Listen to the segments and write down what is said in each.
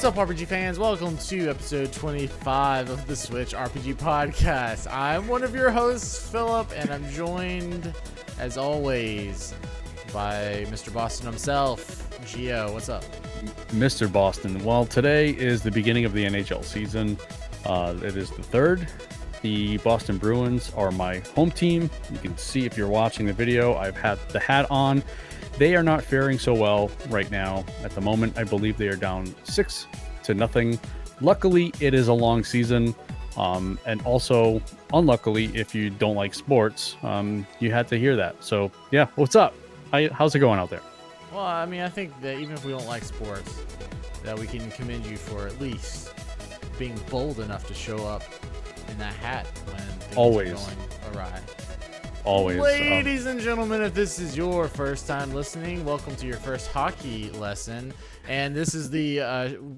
What's up, RPG fans? Welcome to episode 25 of the Switchrpg podcast. I'm one of your hosts, Philip, and I'm joined, as always, by Mr. Boston himself, Gio. What's up? Mr. Boston. Well, today is the beginning of the NHL season. It is the 3rd. The Boston Bruins are my home team. You can see if you're watching the video, I've had the hat on. They are not faring so well right now. At the moment, I believe they are down 6-0. Luckily, it is a long season. And also, unluckily, if you don't like sports, you had to hear that. So, yeah, what's up? How's it going out there? Well, I mean, I think that even if we don't like sports, that we can commend you for at least being bold enough to show up in that hat when things are going awry. Always. Ladies and gentlemen, if this is your first time listening, welcome to your first hockey lesson. And this is the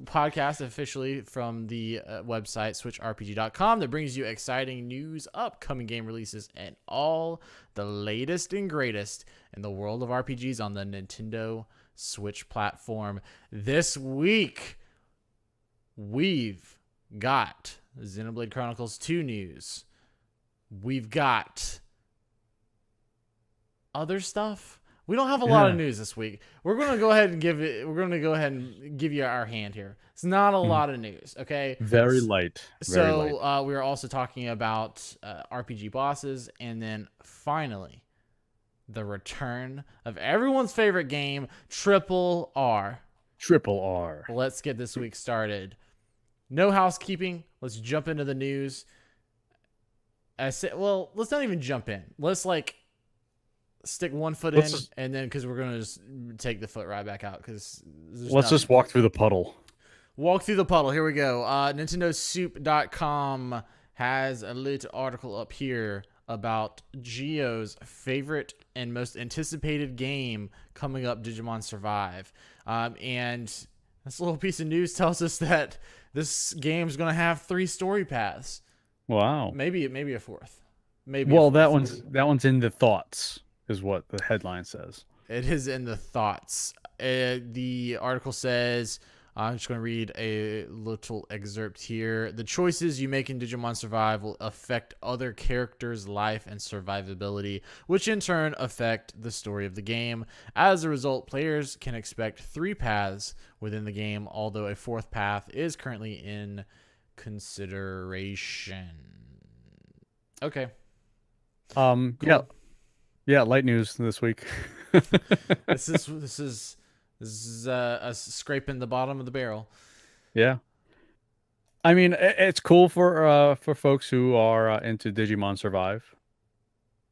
podcast officially from the website switchrpg.com that brings you exciting news, upcoming game releases, and all the latest and greatest in the world of RPGs on the Nintendo Switch platform. This week, we've got Xenoblade Chronicles 2 news. We've got other stuff. We don't have a lot of news this week. We're going to go ahead and give you our hand here. It's not a lot of news, okay? Very light. We are also talking about RPG bosses, and then finally the return of everyone's favorite game, Triple R. Triple R. Let's get this week started. No housekeeping. Let's jump into the news. Let's not even jump in. Let's stick one foot in, and then because we're gonna just take the foot right back out. Because let's just walk through the puddle. Walk through the puddle. Here we go. NintendoSoup.com has a little article up here about Gio's favorite and most anticipated game coming up, Digimon Survive. And this little piece of news tells us that this game's gonna have 3 story paths. Wow. Maybe a 4th. Maybe. Well, that one's in the thoughts, is what the headline says. It is in the thoughts. The article says, I'm just going to read a little excerpt here. The choices you make in Digimon Survive will affect other characters' life and survivability, which in turn affect the story of the game. As a result, players can expect 3 paths within the game, although a 4th path is currently in consideration. Okay. Cool. Yeah, light news this week. This is us scraping the bottom of the barrel. Yeah. I mean, it's cool for folks who are into Digimon Survive.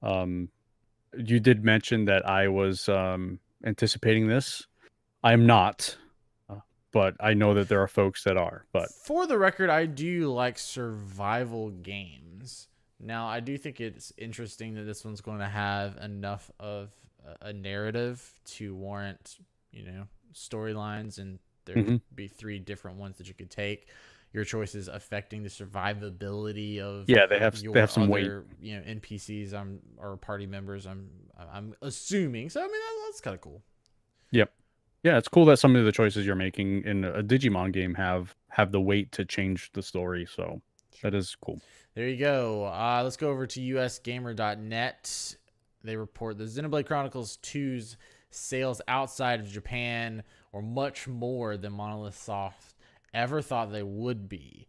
You did mention that I was anticipating this. I'm not, but I know that there are folks that are. But for the record, I do like survival games. Now, I do think it's interesting that this one's going to have enough of a narrative to warrant, storylines, and there could be 3 different ones that you could take. Your choices affecting the survivability of they have some weight. NPCs or party members. I'm assuming. So I mean that's kind of cool. Yep. Yeah, it's cool that some of the choices you're making in a Digimon game have the weight to change the story. So that is cool. There you go. Let's go over to usgamer.net. They report the Xenoblade Chronicles 2's sales outside of Japan were much more than Monolith Soft ever thought they would be.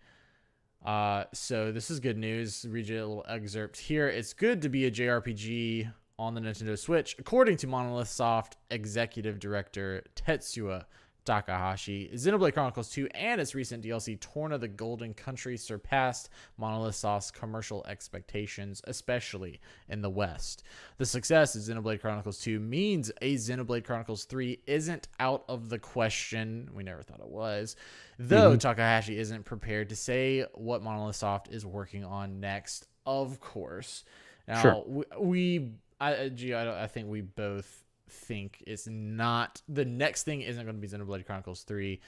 So this is good news. Read you a little excerpt here. It's good to be a JRPG on the Nintendo Switch, according to Monolith Soft executive director Tetsuya Takahashi. Xenoblade Chronicles 2 and its recent DLC, Torn of the Golden Country, surpassed Monolith Soft's commercial expectations, especially in the West. The success of Xenoblade Chronicles 2 means a Xenoblade Chronicles 3 isn't out of the question. We never thought it was. Though Takahashi isn't prepared to say what Monolith Soft is working on next, of course. Now, sure. I think we both think it's not the next thing isn't going to be Xenoblade Chronicles 3,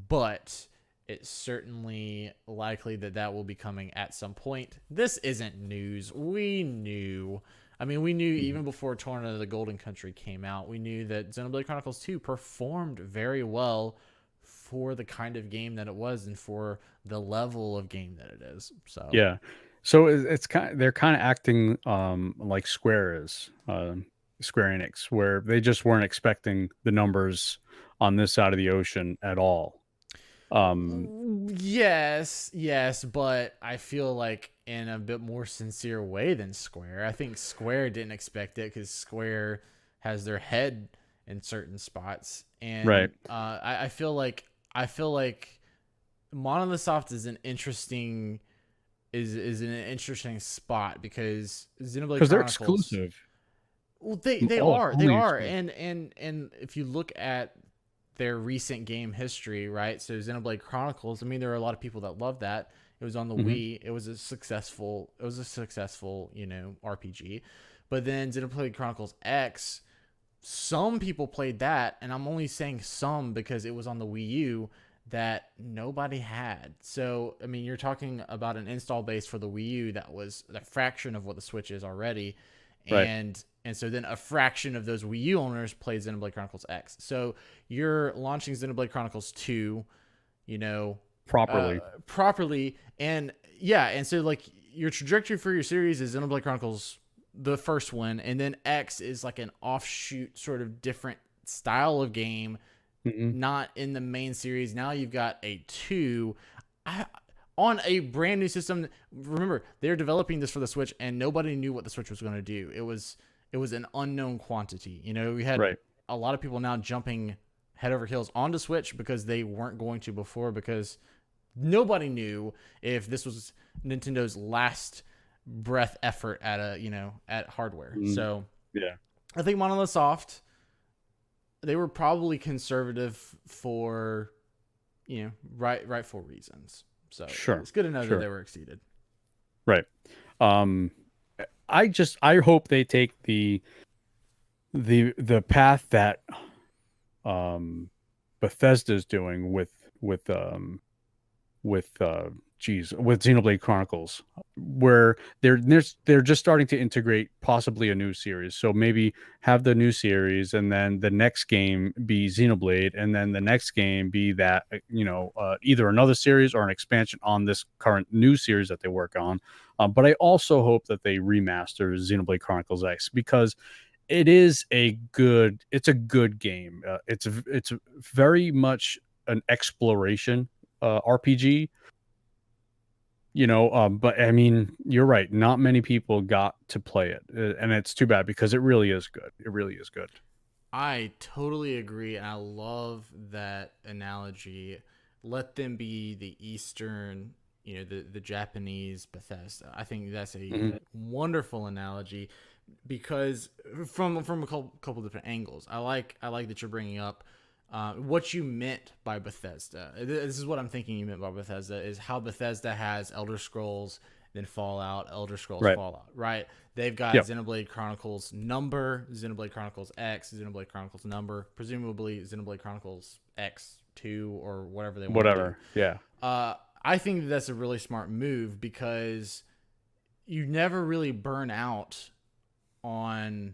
but it's certainly likely that will be coming at some point. This isn't news. We knew. I mean, we knew even before Torna the Golden Country came out, we knew that Xenoblade Chronicles 2 performed very well for the kind of game that it was and for the level of game that it is. So Yeah. So it's they're kind of acting like Square Enix, where they just weren't expecting the numbers on this side of the ocean at all. Yes, but I feel like in a bit more sincere way than Square. I think Square didn't expect it because Square has their head in certain spots, and Right. I feel like Monolith Soft is an interesting spot because Xenoblade Because they're Chronicles. exclusive. Well, they Oh, are only and if you look at their recent game history, right? So Xenoblade Chronicles, I mean, there are a lot of people that love that. It was on the Wii. It was a successful, RPG. But then Xenoblade Chronicles X, some people played that, and I'm only saying some because it was on the Wii U that nobody had. So, I mean, you're talking about an install base for the Wii U that was a fraction of what the Switch is already. Right. And so then a fraction of those Wii U owners played Xenoblade Chronicles X. So you're launching Xenoblade Chronicles 2, Properly. And yeah, and so like your trajectory for your series is Xenoblade Chronicles, the first one, and then X is like an offshoot sort of different style of game, not in the main series. Now you've got a 2. On a brand new system. Remember, they're developing this for the Switch, and nobody knew what the Switch was going to do. It was an unknown quantity. We had a lot of people now jumping head over heels onto Switch because they weren't going to before, because nobody knew if this was Nintendo's last breath effort at at hardware. So Yeah. I think Monolith Soft, they were probably conservative for rightful reasons. So Sure. it's good to know that they were exceeded. Right. I hope they take the path that Bethesda's doing with Xenoblade Chronicles, where they're just starting to integrate possibly a new series. So maybe have the new series, and then the next game be Xenoblade, and then the next game be that either another series or an expansion on this current new series that they work on. But I also hope that they remaster Xenoblade Chronicles X, because it's a good game. It's very much an exploration RPG. But I mean, you're right. Not many people got to play it, and it's too bad because it really is good. It really is good. I totally agree, and I love that analogy. Let them be the Eastern, the Japanese Bethesda. I think that's a wonderful analogy, because from a couple different angles. I like that you're bringing up what you meant by Bethesda. This is what I'm thinking you meant by Bethesda, is how Bethesda has Elder Scrolls, then Fallout, Elder Scrolls, Fallout, right? They've got Xenoblade Chronicles Number, Xenoblade Chronicles X, Xenoblade Chronicles Number, presumably Xenoblade Chronicles X2 or whatever they want to do. Yeah. I think that's a really smart move, because you never really burn out on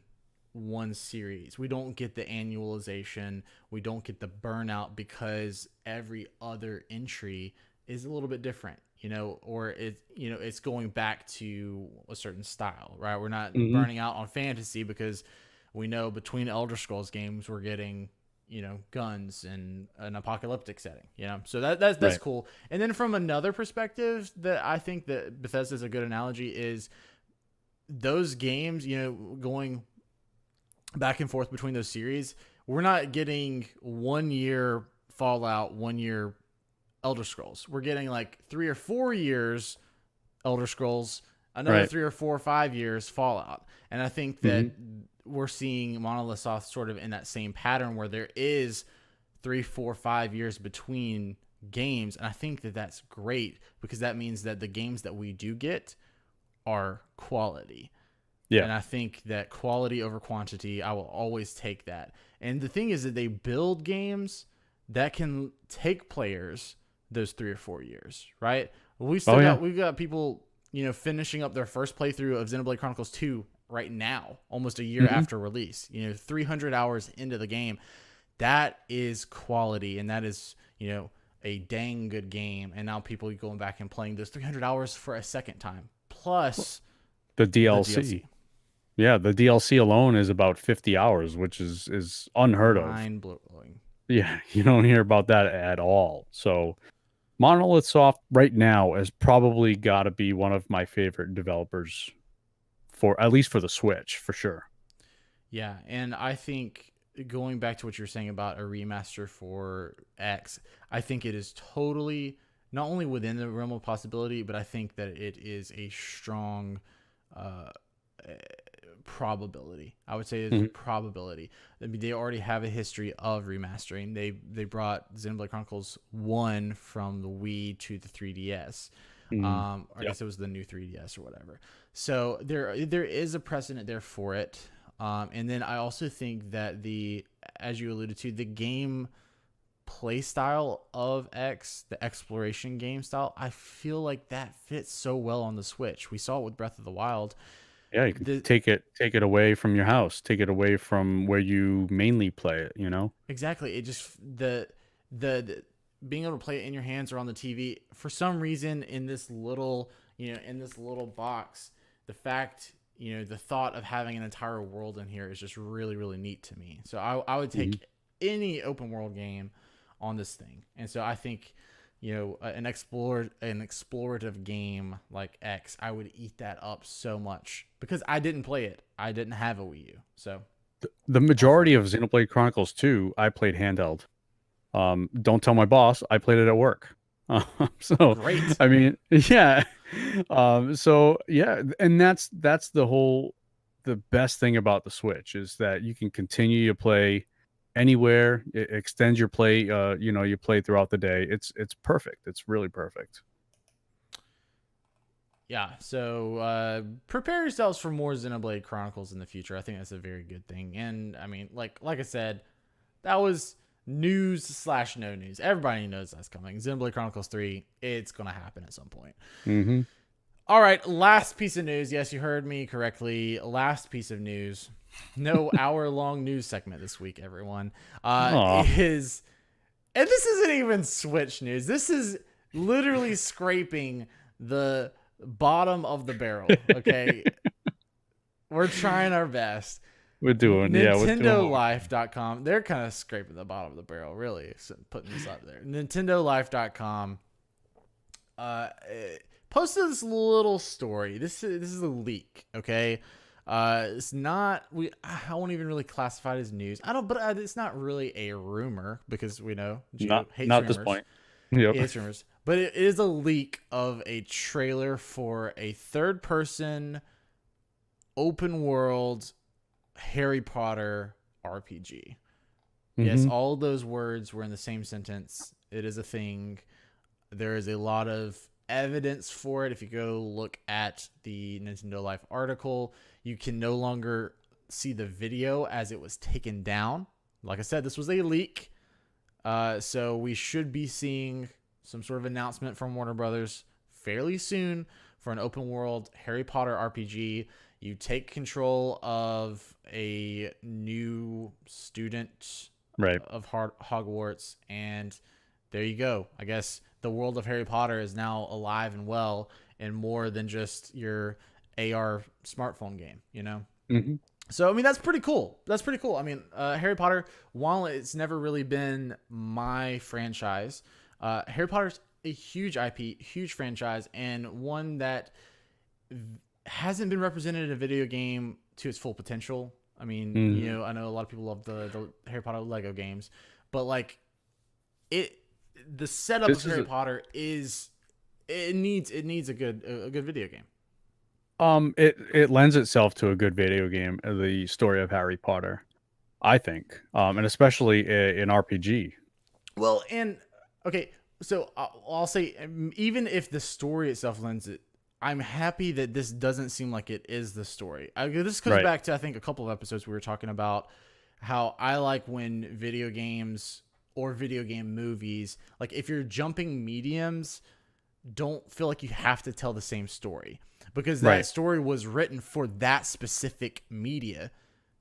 one series. We don't get the annualization. We don't get the burnout, because every other entry is a little bit different, or it's going back to a certain style, right? We're not burning out on fantasy, because we know between Elder Scrolls games we're getting guns and an apocalyptic setting, so that's cool. And then from another perspective, that I think that Bethesda is a good analogy, is those games, going back and forth between those series, we're not getting 1 year Fallout, 1 year Elder Scrolls. We're getting like 3 or 4 years Elder Scrolls, another 3 or 4 or 5 years Fallout. And I think that we're seeing Monolith Soft sort of in that same pattern, where there is 3, 4, 5 years between games. And I think that that's great, because that means that the games that we do get are quality. Yeah. And I think that quality over quantity, I will always take that. And the thing is that they build games that can take players those 3 or 4 years, right? Oh yeah. We've got people, finishing up their first playthrough of Xenoblade Chronicles 2 right now, almost a year Hmm. after release. 300 hours into the game. That is quality, and that is, a dang good game. And now people are going back and playing those 300 hours for a second time, plus The the DLC. DLC. Yeah, the DLC alone is about 50 hours, which is unheard of. Mind blowing. Yeah, you don't hear about that at all. So Monolith Soft right now has probably got to be one of my favorite developers for at least for the Switch, for sure. Yeah, and I think going back to what you're saying about a remaster for X, I think it is totally not only within the realm of possibility, but I think that it is a strong uh, probability. I would say it's a Mhm. probability. I mean, they already have a history of remastering. They brought Xenoblade Chronicles 1 from the Wii to the 3DS. Mhm. Or I Yep. guess it was the new 3DS or whatever. So there is a precedent there for it. And then I also think that as you alluded to, the game play style of X, the exploration game style, I feel like that fits so well on the Switch. We saw it with Breath of the Wild. Yeah, you can The take it away from your house, take it away from where you mainly play it, you know? Exactly. It just the being able to play it in your hands or on the TV for some reason in this little box, the fact the thought of having an entire world in here is just really really neat to me. So I would Mhm. take any open world game on this thing, and so I think an explorative game like X, I would eat that up so much because I didn't play it. I didn't have a Wii U, so The all for majority it. of Xenoblade Chronicles 2, I played handheld. Don't tell my boss, I played it at work. So, Great. I mean, yeah. So yeah, and that's the best thing about the Switch is that you can continue to play anywhere. It extends your play. You play throughout the day. It's perfect. It's really perfect. Yeah, so prepare yourselves for more Xenoblade Chronicles in the future. I think that's a very good thing. And I mean, like I said, that was news slash no news. Everybody knows that's coming. Xenoblade Chronicles 3, it's gonna happen at some point. Mm-hmm. All right, last piece of news. Yes, you heard me correctly. Last piece of news. No hour-long news segment this week, everyone. Aw. Is and this isn't even Switch news. This is literally scraping the bottom of the barrel. Okay, we're trying our best. We're doing what we can. NintendoLife.com. They're kind of scraping the bottom of the barrel, really, so putting this up there. NintendoLife.com uh, posted this little story. This is a leak, okay? It's not I won't even really classify it as news. I don't, but it's not really a rumor because we know Geo hates Not at this rumors. point. Yep. He hates rumors, but it is a leak of a trailer for a third-person open world Harry Potter RPG. Yes, Mm-hmm. all those words were in the same sentence. It is a thing. There is a lot of evidence for it. If you go look at the Nintendo Life article, you can no longer see the video as it was taken down. Like I said, this was a leak. So we should be seeing some sort of announcement from Warner Brothers fairly soon for an open world Harry Potter RPG. You take control of a new student Right. of Hogwarts, and there you go. I guess the world of Harry Potter is now alive and well, and more than just your AR smartphone game, you know? Mm-hmm. So, I mean, that's pretty cool. That's pretty cool. I mean, Harry Potter, while it's never really been my franchise, Harry Potter's a huge IP, huge franchise, and one that hasn't been represented in a video game to its full potential. I mean, Mm-hmm. I know a lot of people love the Harry Potter Lego games, but like it, the setup of This is Harry Potter is it needs a good video game. it lends itself to a good video game, the story of Harry Potter, I think, and especially an RPG. Well, and okay, so I'll say even if the story itself lends it, I'm happy that this doesn't seem like it is the story. This goes Right. back to, I think, a couple of episodes we were talking about how I like when video games or video game movies, like if you're jumping mediums, don't feel like you have to tell the same story because that Right. story was written for that specific media.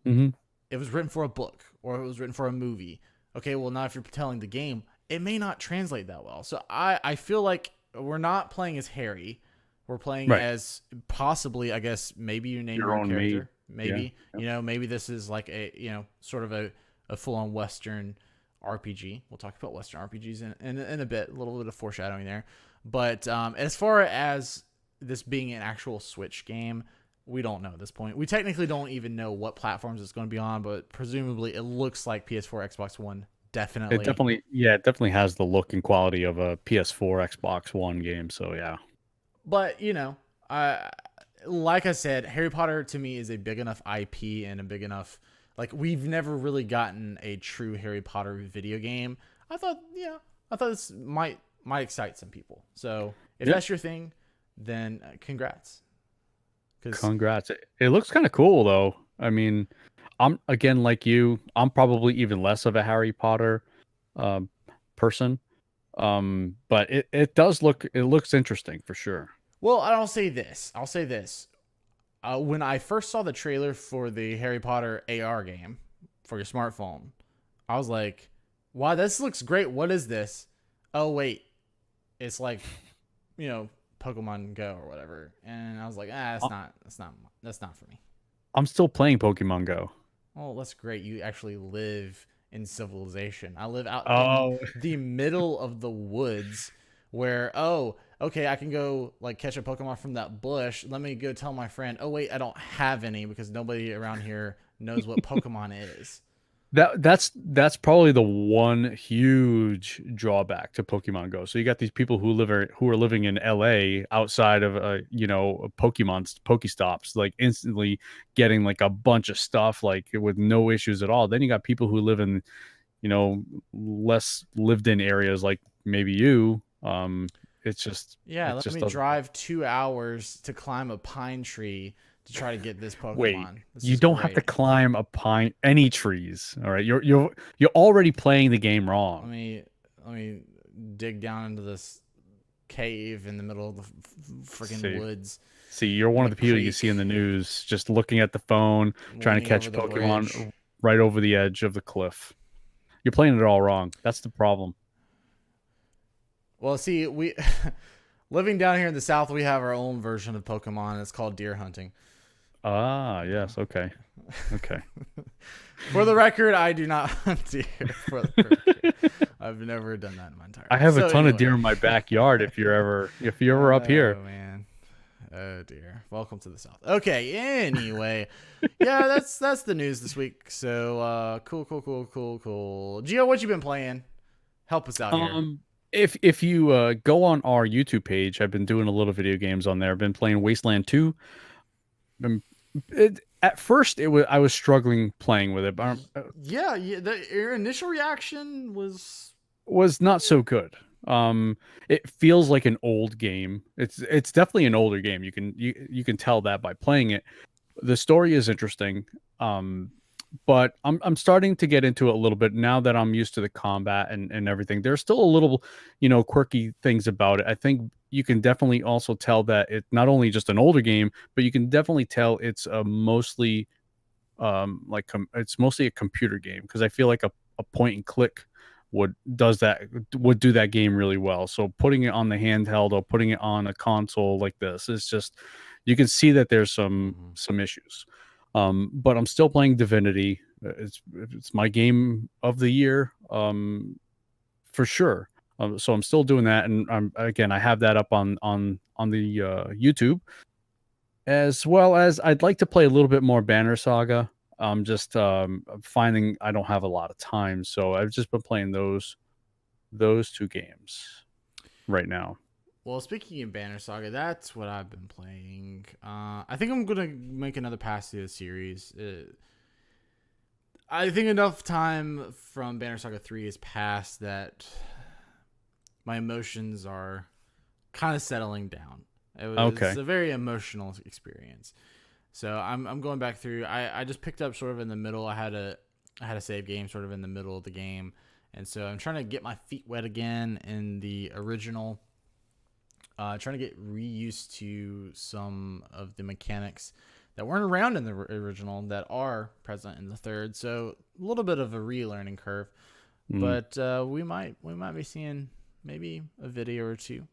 Mm-hmm. It was written for a book or it was written for a movie. Okay, well, now if you're telling the game, it may not translate that well. So I feel like we're not playing as Harry. We're playing Right. as possibly, I guess, maybe you name Your your own own character. mate. Maybe, Yeah. maybe this is like sort of a full-on Western RPG. We'll talk about Western RPGs in a bit, a little bit of foreshadowing there. But as far as this being an actual Switch game, we don't know at this point. We technically don't even know what platforms it's going to be on, but presumably it looks like PS4, Xbox One, definitely. It definitely has the look and quality of a PS4, Xbox One game. So yeah. But I like I said, Harry Potter to me is a big enough IP and a big enough, like, we've never really gotten a true Harry Potter video game. I thought this might excite some people. So if Yeah. that's your thing, then congrats. Congrats. It looks kind of cool though. I mean, I'm again like you. I'm probably even less of a Harry Potter um, person. But it does look it looks interesting for sure. Well, I'll say this. When I first saw the trailer for the Harry Potter AR game for your smartphone, I was like, wow, this looks great. What is this? Oh, wait. It's like, Pokemon Go or whatever. And I was like, that's not for me. I'm still playing Pokemon Go. Oh, that's great. You actually live in civilization. I live out in Oh, the middle of the woods where, oh, okay, I can go like catch a Pokemon from that bush. Let me go tell my friend, oh, wait, I don't have any because nobody around here knows what Pokemon is. that's probably the one huge drawback to Pokemon Go. So you got these people who are living in LA outside of Pokestops, like instantly getting like a bunch of stuff like with no issues at all. Then you got people who live in less lived in areas like maybe you. Yeah, It let just me doesn't. drive 2 hours to climb a pine tree to try to get this Wait, Pokemon. This you is don't have to great. climb any trees. All right, you're already playing the game Let wrong. me let me dig down into this cave in the middle of the freaking See, woods you're one in of a the people you see in creek, the news, just looking at the phone, trying to leaning over catch the bridge. Pokemon right over the edge of the cliff. You're playing it all wrong. That's the problem. Well, see, we living down here in the south, we have our own version of Pokemon. It's called deer hunting. Ah, yes. Okay. Okay. For the record, I do not hunt deer. For the record, I've never done that in my entire I life. have a So ton of anyway, deer in my backyard. If you're ever up here, oh man, oh dear. Welcome to the south. Okay. Anyway, yeah, that's the news this week. So cool. Gio, what you been playing? Help us out here. If you go on our YouTube page, I've been doing a little video games on there. I've been playing Wasteland 2. At first, I was struggling playing with it, but Yeah. Your initial reaction was not so good. It feels like an old game. It's definitely an older game. You can tell that by playing it. The story is interesting. But I'm starting to get into it a little bit now that I'm used to the combat and everything. There's still a little, quirky things about it. I think you can definitely also tell that it's not only just an older game, but you can definitely tell it's a mostly it's mostly a computer game because I feel like a point and click would do that game really well. So putting it on the handheld or putting it on a console like this is just you can see that there's some issues. But I'm still playing Divinity. It's my game of the year, for sure. So I'm still doing that, and I have that up on the YouTube, as well as I'd like to play a little bit more Banner Saga. I'm just finding I don't have a lot of time, so I've just been playing those two games right now. Well, speaking of Banner Saga, that's what I've been playing. I think I'm gonna make another pass through the series. I think enough time from Banner Saga 3 has passed that my emotions are kind of settling down. It's Okay. a very emotional experience. So I'm going back through. I just picked up sort of in the middle. I had a save game sort of in the middle of the game, and so I'm trying to get my feet wet again in the original. Trying to get reused to some of the mechanics that weren't around in the original that are present in the third. So a little bit of a relearning curve, Mm, but we might be seeing maybe a video or two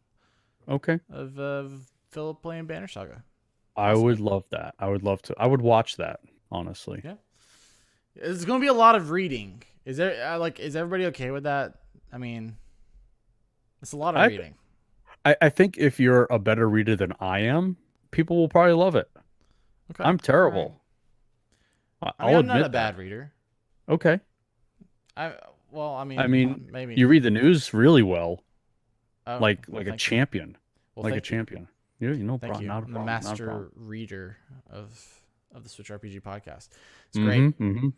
okay. of Philip playing Banner Saga. I would Possibly. love that. I would love to. I would watch that, honestly. Yeah. It's going to be a lot of reading. Is everybody okay with that? I mean, it's a lot of I reading. I think if you're a better reader than I am, people will probably love it. Okay. I'm All right. terrible. I mean, I'll I'm not a admit that. bad reader. Okay. I well, I I mean, mean, maybe. you read the news really well, Oh, well, like a thank you. champion, Well, like a thank you. champion. You know, Thank you. not a I'm the problem, not a problem. master reader of the Switch RPG podcast. It's great. Mm-hmm. Mm-hmm.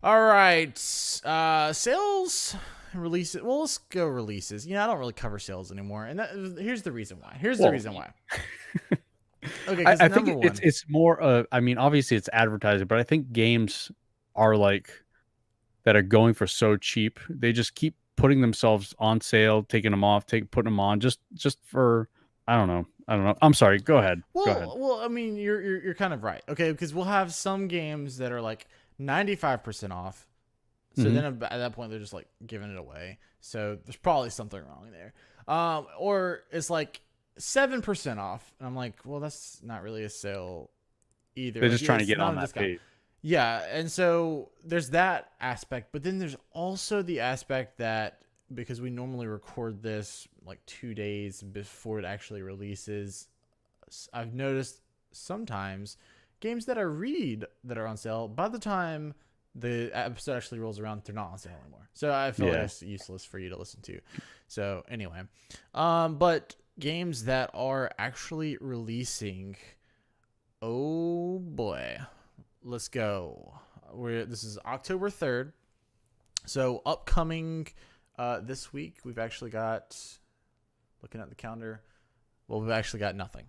All right. Sales releases. Well, let's go releases. I don't really cover sales anymore, and here's the reason why. Here's the Well, reason why. Okay, because I think number one. it's more. I mean, obviously it's advertising, but I think games are like that are going for so cheap. They just keep putting themselves on sale, taking them off, putting them on, just for I don't know. I don't know. I'm sorry. Go ahead. Go ahead. Well, I mean, you're kind of right. Okay, because we'll have some games that are like 95% off. So Hmm. then at that point they're just like giving it away. So there's probably something wrong there. Or it's like 7% off, and I'm like, well, that's not really a sale either. They're Like, just yeah, trying to it's get not on a that discount. page. Yeah, and so there's that aspect, but then there's also the aspect that because we normally record this like 2 days before it actually releases, I've noticed sometimes games that I read that are on sale, by the time the episode actually rolls around, they're not on sale anymore. So I feel like Yeah. it's useless for you to listen to. So anyway, but games that are actually releasing, oh boy, let's go. This is October 3rd. So upcoming this week, we've actually got, looking at the calendar, well, we've actually got nothing.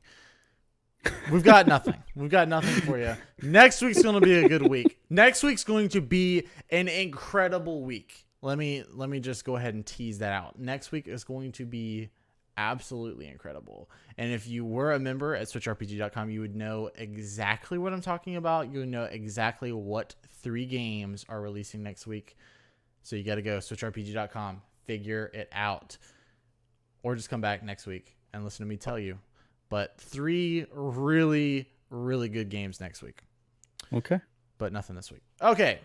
We've got nothing. We've got nothing for you. Next week's going to be a good week. Next week's going to be an incredible week. Let me just go ahead and tease that out. Next week is going to be absolutely incredible. And if you were a member at switchrpg.com, you would know exactly what I'm talking about. You would know exactly what 3 games are releasing next week. So you got to go switchrpg.com, figure it out, or just come back next week and listen to me tell you. But 3 really, really good games next week. Okay. But nothing this week. Okay.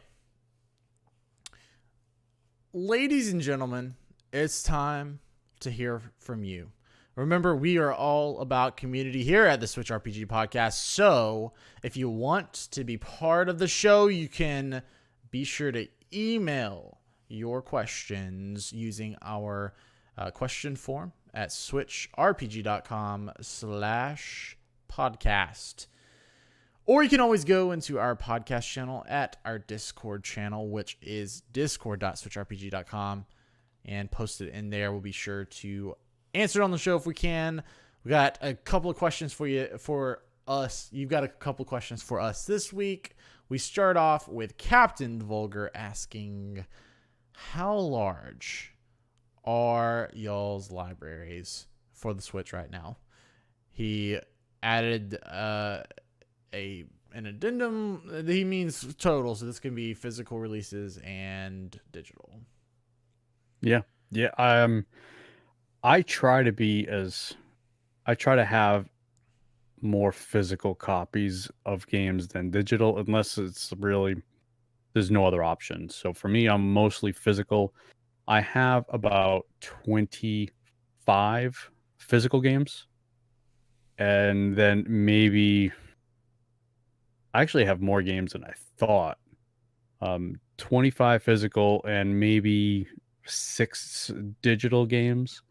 Ladies and gentlemen, it's time to hear from you. Remember, we are all about community here at the Switch RPG podcast. So if you want to be part of the show, you can be sure to email your questions using our question form at switchrpg.com/podcast. Or you can always go into our podcast channel at our Discord channel, which is discord.switchrpg.com, and post it in there. We'll be sure to answer it on the show if we can. We got a couple of questions for us. You've got a couple of questions for us this week. We start off with Captain Vulgar asking, how large are y'all's libraries for the Switch right now? He added an addendum. He means total, so this can be physical releases and digital. Yeah. I try to have more physical copies of games than digital, unless it's really there's no other option. So for me, I'm mostly physical. I have about 25 physical games, and then maybe I actually have more games than I thought. 25 physical and maybe 6 digital games,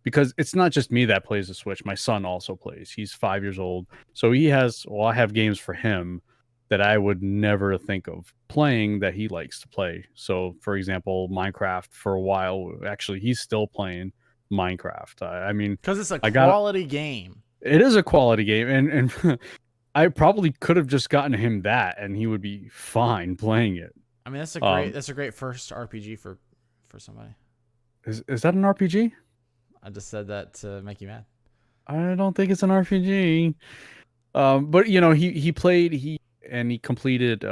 because it's not just me that plays the Switch. My son also plays. He's 5 years old. So I have games for him that I would never think of playing that he likes to play. So for example, Minecraft, for a while, actually he's still playing Minecraft. I mean, Because it's a I got quality game. It is a quality game, and I probably could have just gotten him that, and he would be fine playing it. I mean, Um, that's a great first RPG for somebody. is that an RPG? I just said that to make you mad. I don't think it's an RPG. But you know, he completed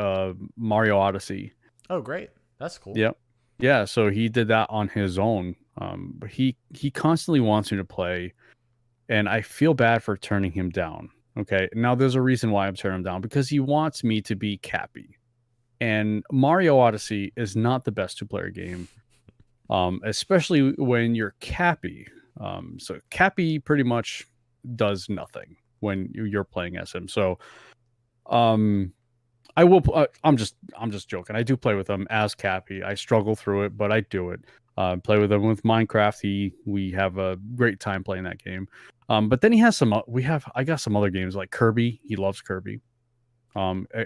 Mario Odyssey. Oh, great. That's cool. Yep. Yeah, so he did that on his own. But he constantly wants me to play, and I feel bad for turning him down. Okay. Now there's a reason why I'm turning him down because he wants me to be Cappy. And Mario Odyssey is not the best two-player game. Especially when you're Cappy. So Cappy pretty much does nothing when you're playing as him. So um I will. I'm just joking. I do play with him as Cappy. I struggle through it, but I do it. Play with him with Minecraft. We have a great time playing that game. But then he has some. I got some other games like Kirby. He loves Kirby.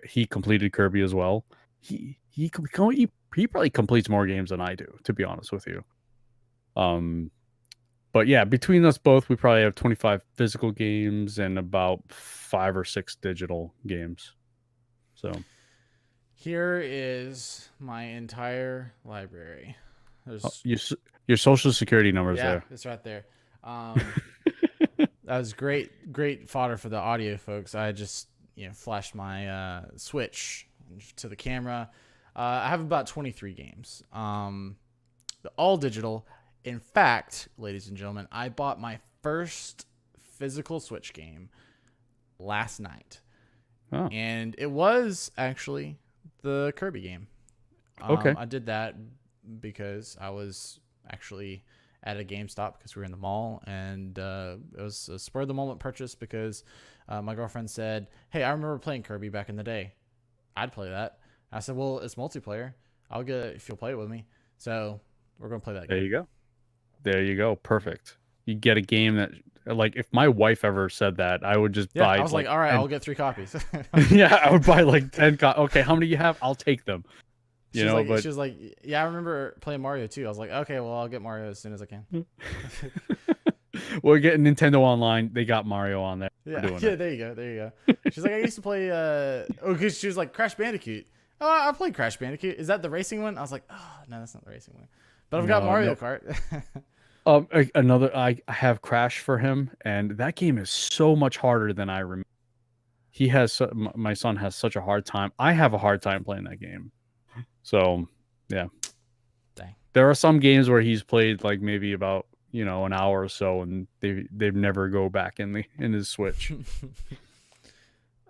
He completed Kirby as well. He probably completes more games than I do, to be honest with you. But yeah, between us both, we probably have 25 physical games and about 5 or 6 digital games. So Here is my entire library. There's your social security numbers yeah, there. it's right there. That was great fodder for the audio folks. I just flashed my Switch to the camera. I have about 23 games. All digital. In fact, ladies and gentlemen, I bought my first physical Switch game last night. Oh. And it was actually the Kirby game. Okay. I did that because I was actually at a GameStop because we were in the mall, and it was a spur of the moment purchase because my girlfriend said, "Hey, I remember playing Kirby back in the day. I'd play that." I said, "Well, it's multiplayer. I'll get it if you'll play it with me." So we're gonna play that game. There you go. There you go. Perfect. You get a game that, like, if my wife ever said that, I would just buy. I was like, all right, I'll get 3 copies. Yeah, I would buy like 10. Okay, how many do you have? I'll take them. She was like, yeah, I remember playing Mario too. I was like, okay, well, I'll get Mario as soon as I can. We're getting Nintendo Online. They got Mario on there. Yeah, there you go. She's like, I used to play. Because she was like Crash Bandicoot. Oh, I played Crash Bandicoot. Is that the racing one? I was like, oh no, that's not the racing one. But I've got Mario Kart. I have Crash for him, and that game is so much harder than I remember. My son has such a hard time. I have a hard time playing that game. So, yeah. Dang. There are some games where he's played like maybe about an hour or so, and they've never go back in his Switch.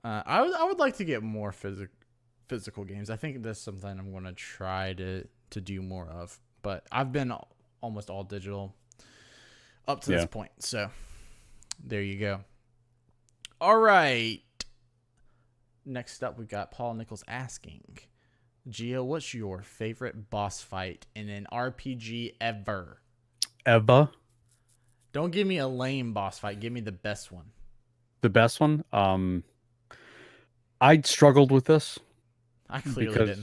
I would like to get more physical games. I think that's something I'm going to try to do more of. But I've been almost all digital up to this point. So there you go. All right. Next up, we got Paul Nichols asking, Gio, what's your favorite boss fight in an RPG ever? Ever? Don't give me a lame boss fight. Give me the best one. The best one? I struggled with this. I clearly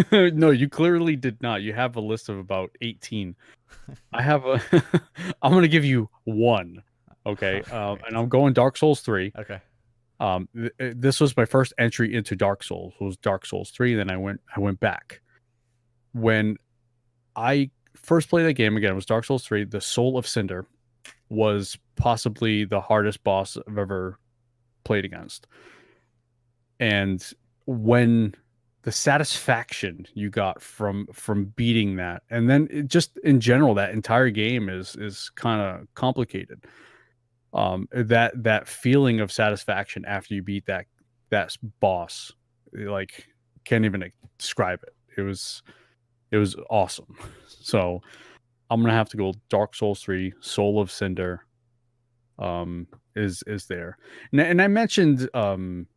didn't. No, you clearly did not. You have a list of about 18. I'm going to give you one. Okay. And I'm going Dark Souls 3. Okay. This was my first entry into Dark Souls. It was Dark Souls 3. Then I went back. When I first played that game again, it was Dark Souls 3. The Soul of Cinder was possibly the hardest boss I've ever played against. And when the satisfaction you got from beating that, and then just in general, that entire game is kind of complicated. That feeling of satisfaction after you beat that boss, like, can't even describe it. It was awesome. So I'm gonna have to go Dark Souls 3, Soul of Cinder. Is there, and I mentioned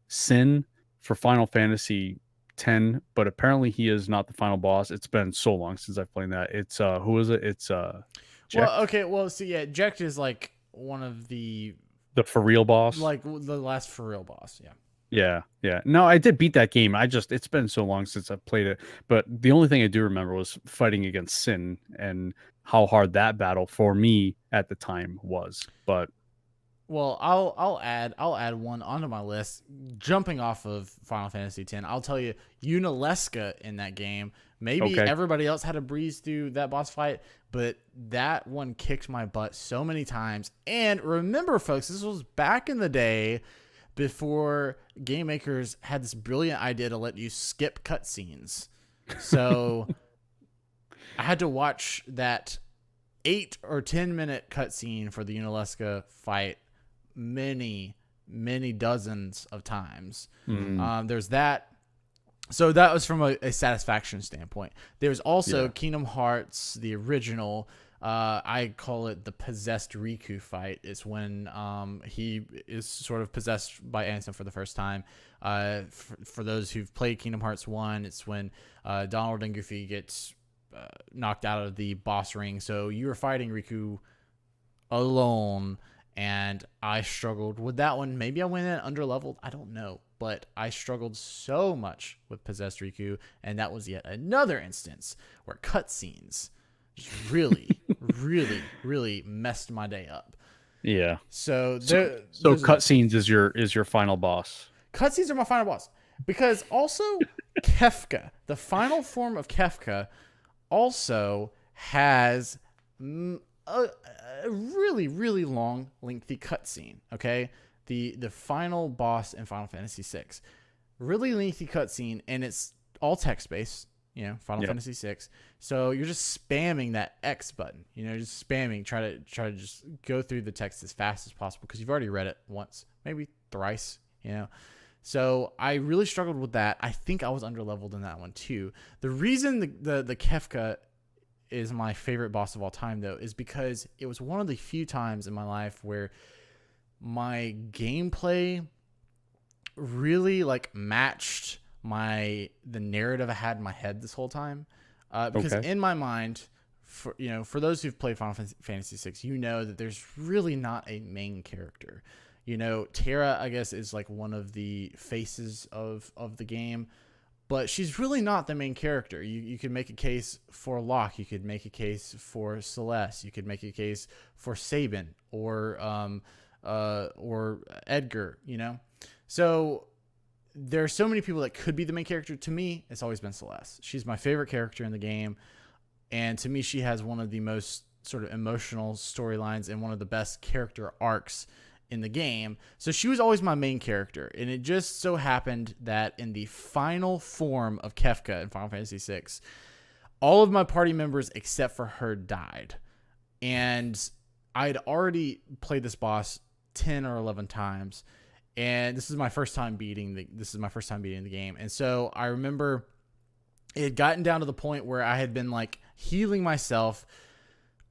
Sin for Final Fantasy X, but apparently he is not the final boss. It's been so long since I've played that. It's who is it? It's Jekt. Well, okay, Jekt is like one of the for real boss, like the last for real boss. Yeah. No, I did beat that game. It's been so long since I've played it. But the only thing I do remember was fighting against Sin and how hard that battle for me at the time was. But Well, I'll add one onto my list. Jumping off of Final Fantasy X, I'll tell you, Unalesca in that game. Maybe Okay. everybody else had to breeze through that boss fight, but that one kicked my butt so many times. And remember, folks, this was back in the day before game makers had this brilliant idea to let you skip cutscenes. So I had to watch that 8 or 10 minute cutscene for the Unalesca fight many dozens of times. There's that. So that was from a satisfaction standpoint. There's also Kingdom Hearts, the original. I call it the possessed Riku fight. It's when he is sort of possessed by Ansem for the first time. For those who've played Kingdom Hearts 1, it's when Donald and Goofy gets knocked out of the boss ring. So you were fighting Riku alone, and I struggled with that one. Maybe I went in under leveled. I don't know. But I struggled so much with Possessed Riku, and that was yet another instance where cutscenes just really messed my day up. Yeah. So cutscenes is your final boss. Cutscenes are my final boss, because also Kefka, the final form of Kefka, also has a really long, lengthy cutscene. Okay. The final boss in Final Fantasy VI, really lengthy cutscene, and it's all text based. Final Fantasy VI. So you're just spamming that X button. Just spamming, try to just go through the text as fast as possible, because you've already read it once, maybe thrice. So I really struggled with that. I think I was underleveled in that one too. The reason the Kefka is my favorite boss of all time, though, is because it was one of the few times in my life where my gameplay really matched the narrative I had in my head this whole time. Because in my mind, for those who've played Final Fantasy VI, that there's really not a main character. Terra, I guess, is one of the faces of the game, but she's really not the main character. You could make a case for Locke. You could make a case for Celeste. You could make a case for Sabin or Edgar, So there are so many people that could be the main character. To me, it's always been Celeste. She's my favorite character in the game. And to me, she has one of the most sort of emotional storylines and one of the best character arcs in the game. So she was always my main character. And it just so happened that in the final form of Kefka in Final Fantasy VI, all of my party members except for her died. And I'd already played this boss 10 or 11 times, and this is my first time beating the game. And so I remember it had gotten down to the point where I had been healing myself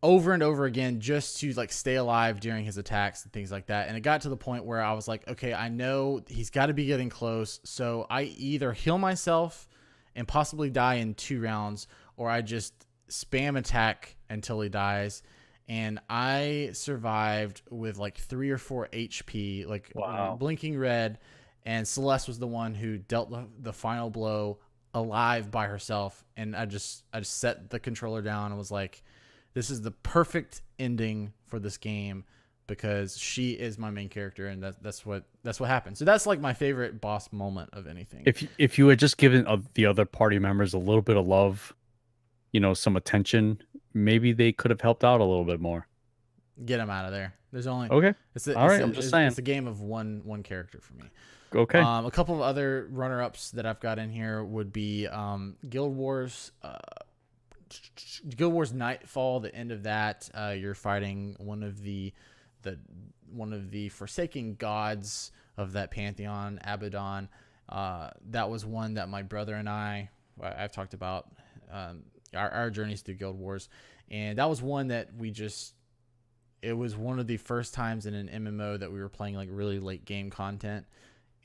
over and over again just to stay alive during his attacks and things like that. And it got to the point where I was like, okay, I know he's got to be getting close, so I either heal myself and possibly die in 2 rounds, or I just spam attack until he dies. And I survived with 3 or 4 HP, wow. blinking red. And Celeste was the one who dealt the final blow alive by herself. And I just set the controller down and was like, this is the perfect ending for this game, because she is my main character, and that's what happened. So that's my favorite boss moment of anything. If you had just given the other party members a little bit of love, some attention, maybe they could have helped out a little bit more. Get them out of there. There's only okay. I'm just saying, it's a game of one character for me. Okay. A couple of other runner-ups that I've got in here would be Guild Wars. Guild Wars Nightfall. The end of that, you're fighting one of the forsaken gods of that pantheon, Abaddon. That was one that my brother and I've talked about our journeys through Guild Wars, and that was one that it was one of the first times in an MMO that we were playing really late game content.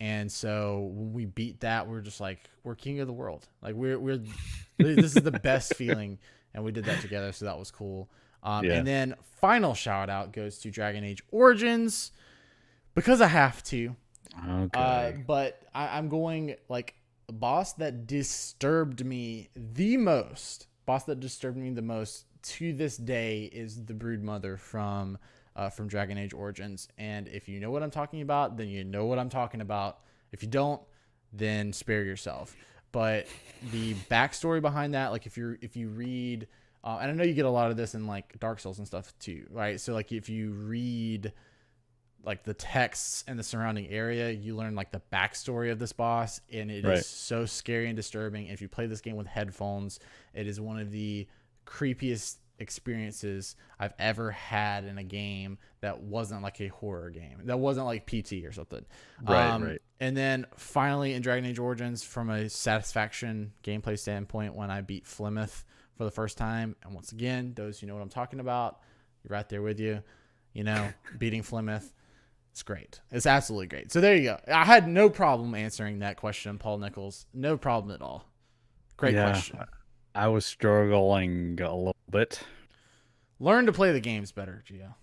And so when we beat that, we're just we're king of the world. We're this is the best feeling, and we did that together. So that was cool. And then final shout out goes to Dragon Age Origins, because I have to. Okay. But I'm going a boss that disturbed me the most. Boss that disturbed me the most to this day is the Broodmother from from Dragon Age Origins. And if you know what I'm talking about, then you know what I'm talking about. If you don't, then spare yourself. But the backstory behind that, like if you read, and I know you get a lot of this in like Dark Souls and stuff too, right? So like if you read like the texts and the surrounding area, you learn like the backstory of this boss, and it is so scary and disturbing. If you play this game with headphones, it is one of the creepiest experiences I've ever had in a game that wasn't like a horror game, that wasn't like PT or something. Right. And then finally in Dragon Age Origins, from a satisfaction gameplay standpoint, when I beat Flemeth for the first time, and once again, those who know what I'm talking about, you're right there with you, beating Flemeth. It's great. It's absolutely great. So there you go. I had no problem answering that question, Paul Nichols. No problem at all. Great question. I was struggling a little bit. Learn to play the games better, Gio.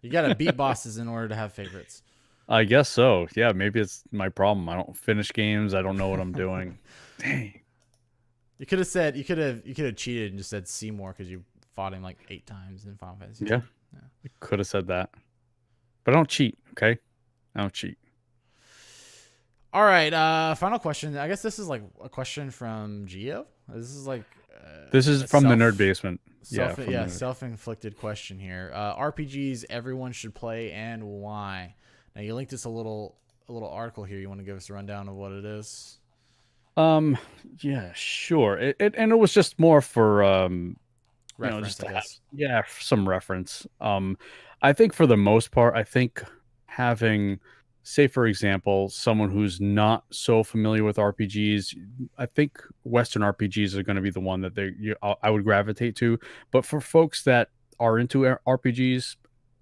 You got to beat bosses in order to have favorites. I guess so. Yeah, maybe it's my problem. I don't finish games. I don't know what I'm doing. Dang. You could have cheated and just said Seymour because you fought him like 8 times in Final Fantasy. Yeah. I could have said that. But I don't cheat, okay? I don't cheat. All right, final question. I guess this is like a question from Gio. This is like this is from the Nerd Basement. Self-inflicted question here. RPGs everyone should play and why? Now you linked us a little article here. You want to give us a rundown of what it is? Yeah, sure. And it was just more for reference, just to have some reference. I think for the most part, I think having, say for example, someone who's not so familiar with RPGs, I think Western RPGs are going to be the one that I would gravitate to. But for folks that are into RPGs,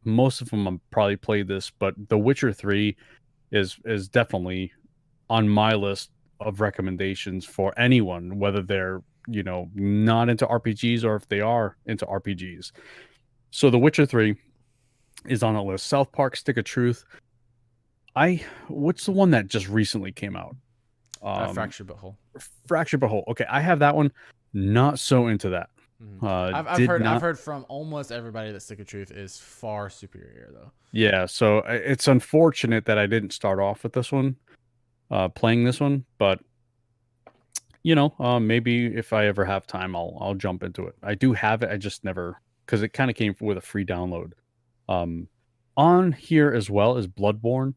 most of them have probably played this, but The Witcher 3 is definitely on my list of recommendations for anyone, whether they're not into RPGs or if they are into RPGs. So The Witcher 3 is on the list. South Park Stick of Truth. What's the one that just recently came out? Fractured But Whole. Fractured But Whole. Okay, I have that one. Not so into that. I've heard from almost everybody that Stick of Truth is far superior though. Yeah, so it's unfortunate that I didn't start off with this one, playing this one, but maybe if I ever have time, I'll jump into it. I do have it. I just never, because it kind of came with a free download. On here as well as Bloodborne.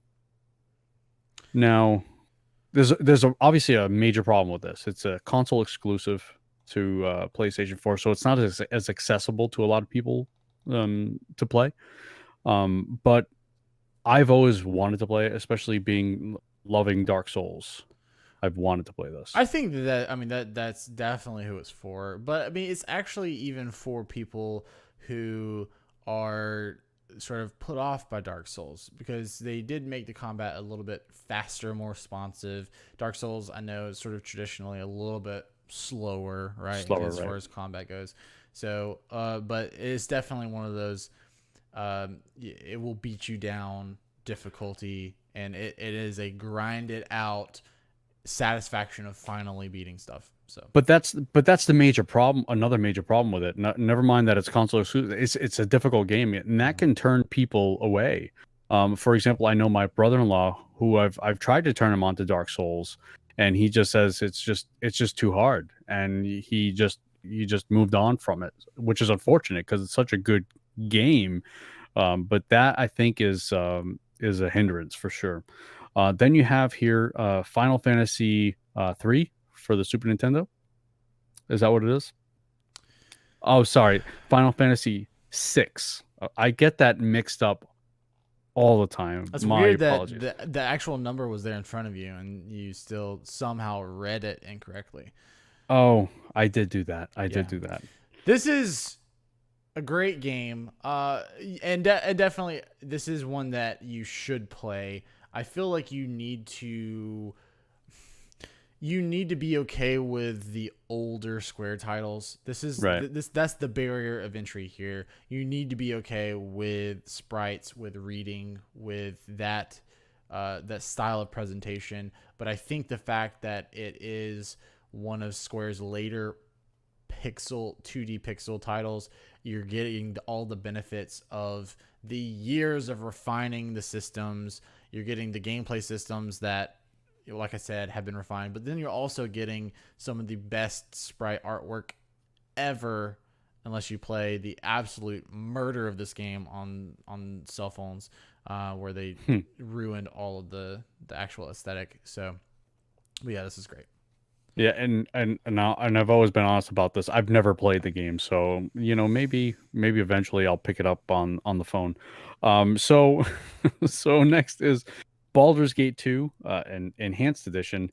Now, there's obviously a major problem with this. It's a console exclusive to PlayStation 4, so it's not as accessible to a lot of people to play. But I've always wanted to play it, especially loving Dark Souls. I've wanted to play this. I think that's definitely who it's for. But I mean, it's actually even for people who are sort of put off by Dark Souls, because they did make the combat a little bit faster, more responsive. Dark Souls, I know, is sort of traditionally a little bit slower, right? As far as combat goes. So, but it's definitely one of those, it will beat you down difficulty, and it is a grind it out satisfaction of finally beating stuff. So, but that's the major problem. Another major problem with it. Never mind that it's console exclusive. It's a difficult game, and that can turn people away. For example, I know my brother-in-law, who I've tried to turn him on to Dark Souls, and he just says it's just too hard, and he just moved on from it, which is unfortunate because it's such a good game. But that, I think, is a hindrance for sure. Then you have here Final Fantasy 3 for the Super Nintendo. Is that what it is? Oh, sorry. Final Fantasy 6. I get that mixed up all the time. That's weird that the actual number was there in front of you and you still somehow read it incorrectly. Oh, I did do that. I did do that. This is a great game. And definitely this is one that you should play. I feel like you need to be okay with the older Square titles. This is that's the barrier of entry here. You need to be okay with sprites, with reading, with that style of presentation. But I think the fact that it is one of Square's later pixel 2D pixel titles. You're getting all the benefits of the years of refining the systems. You're getting the gameplay systems that, like I said, have been refined, but then you're also getting some of the best sprite artwork ever, unless you play the absolute murder of this game on cell phones, where they ruined all of the actual aesthetic. So, but yeah, this is great. Yeah, and I've always been honest about this. I've never played the game, so maybe eventually I'll pick it up on the phone. So so next is Baldur's Gate 2, an enhanced edition.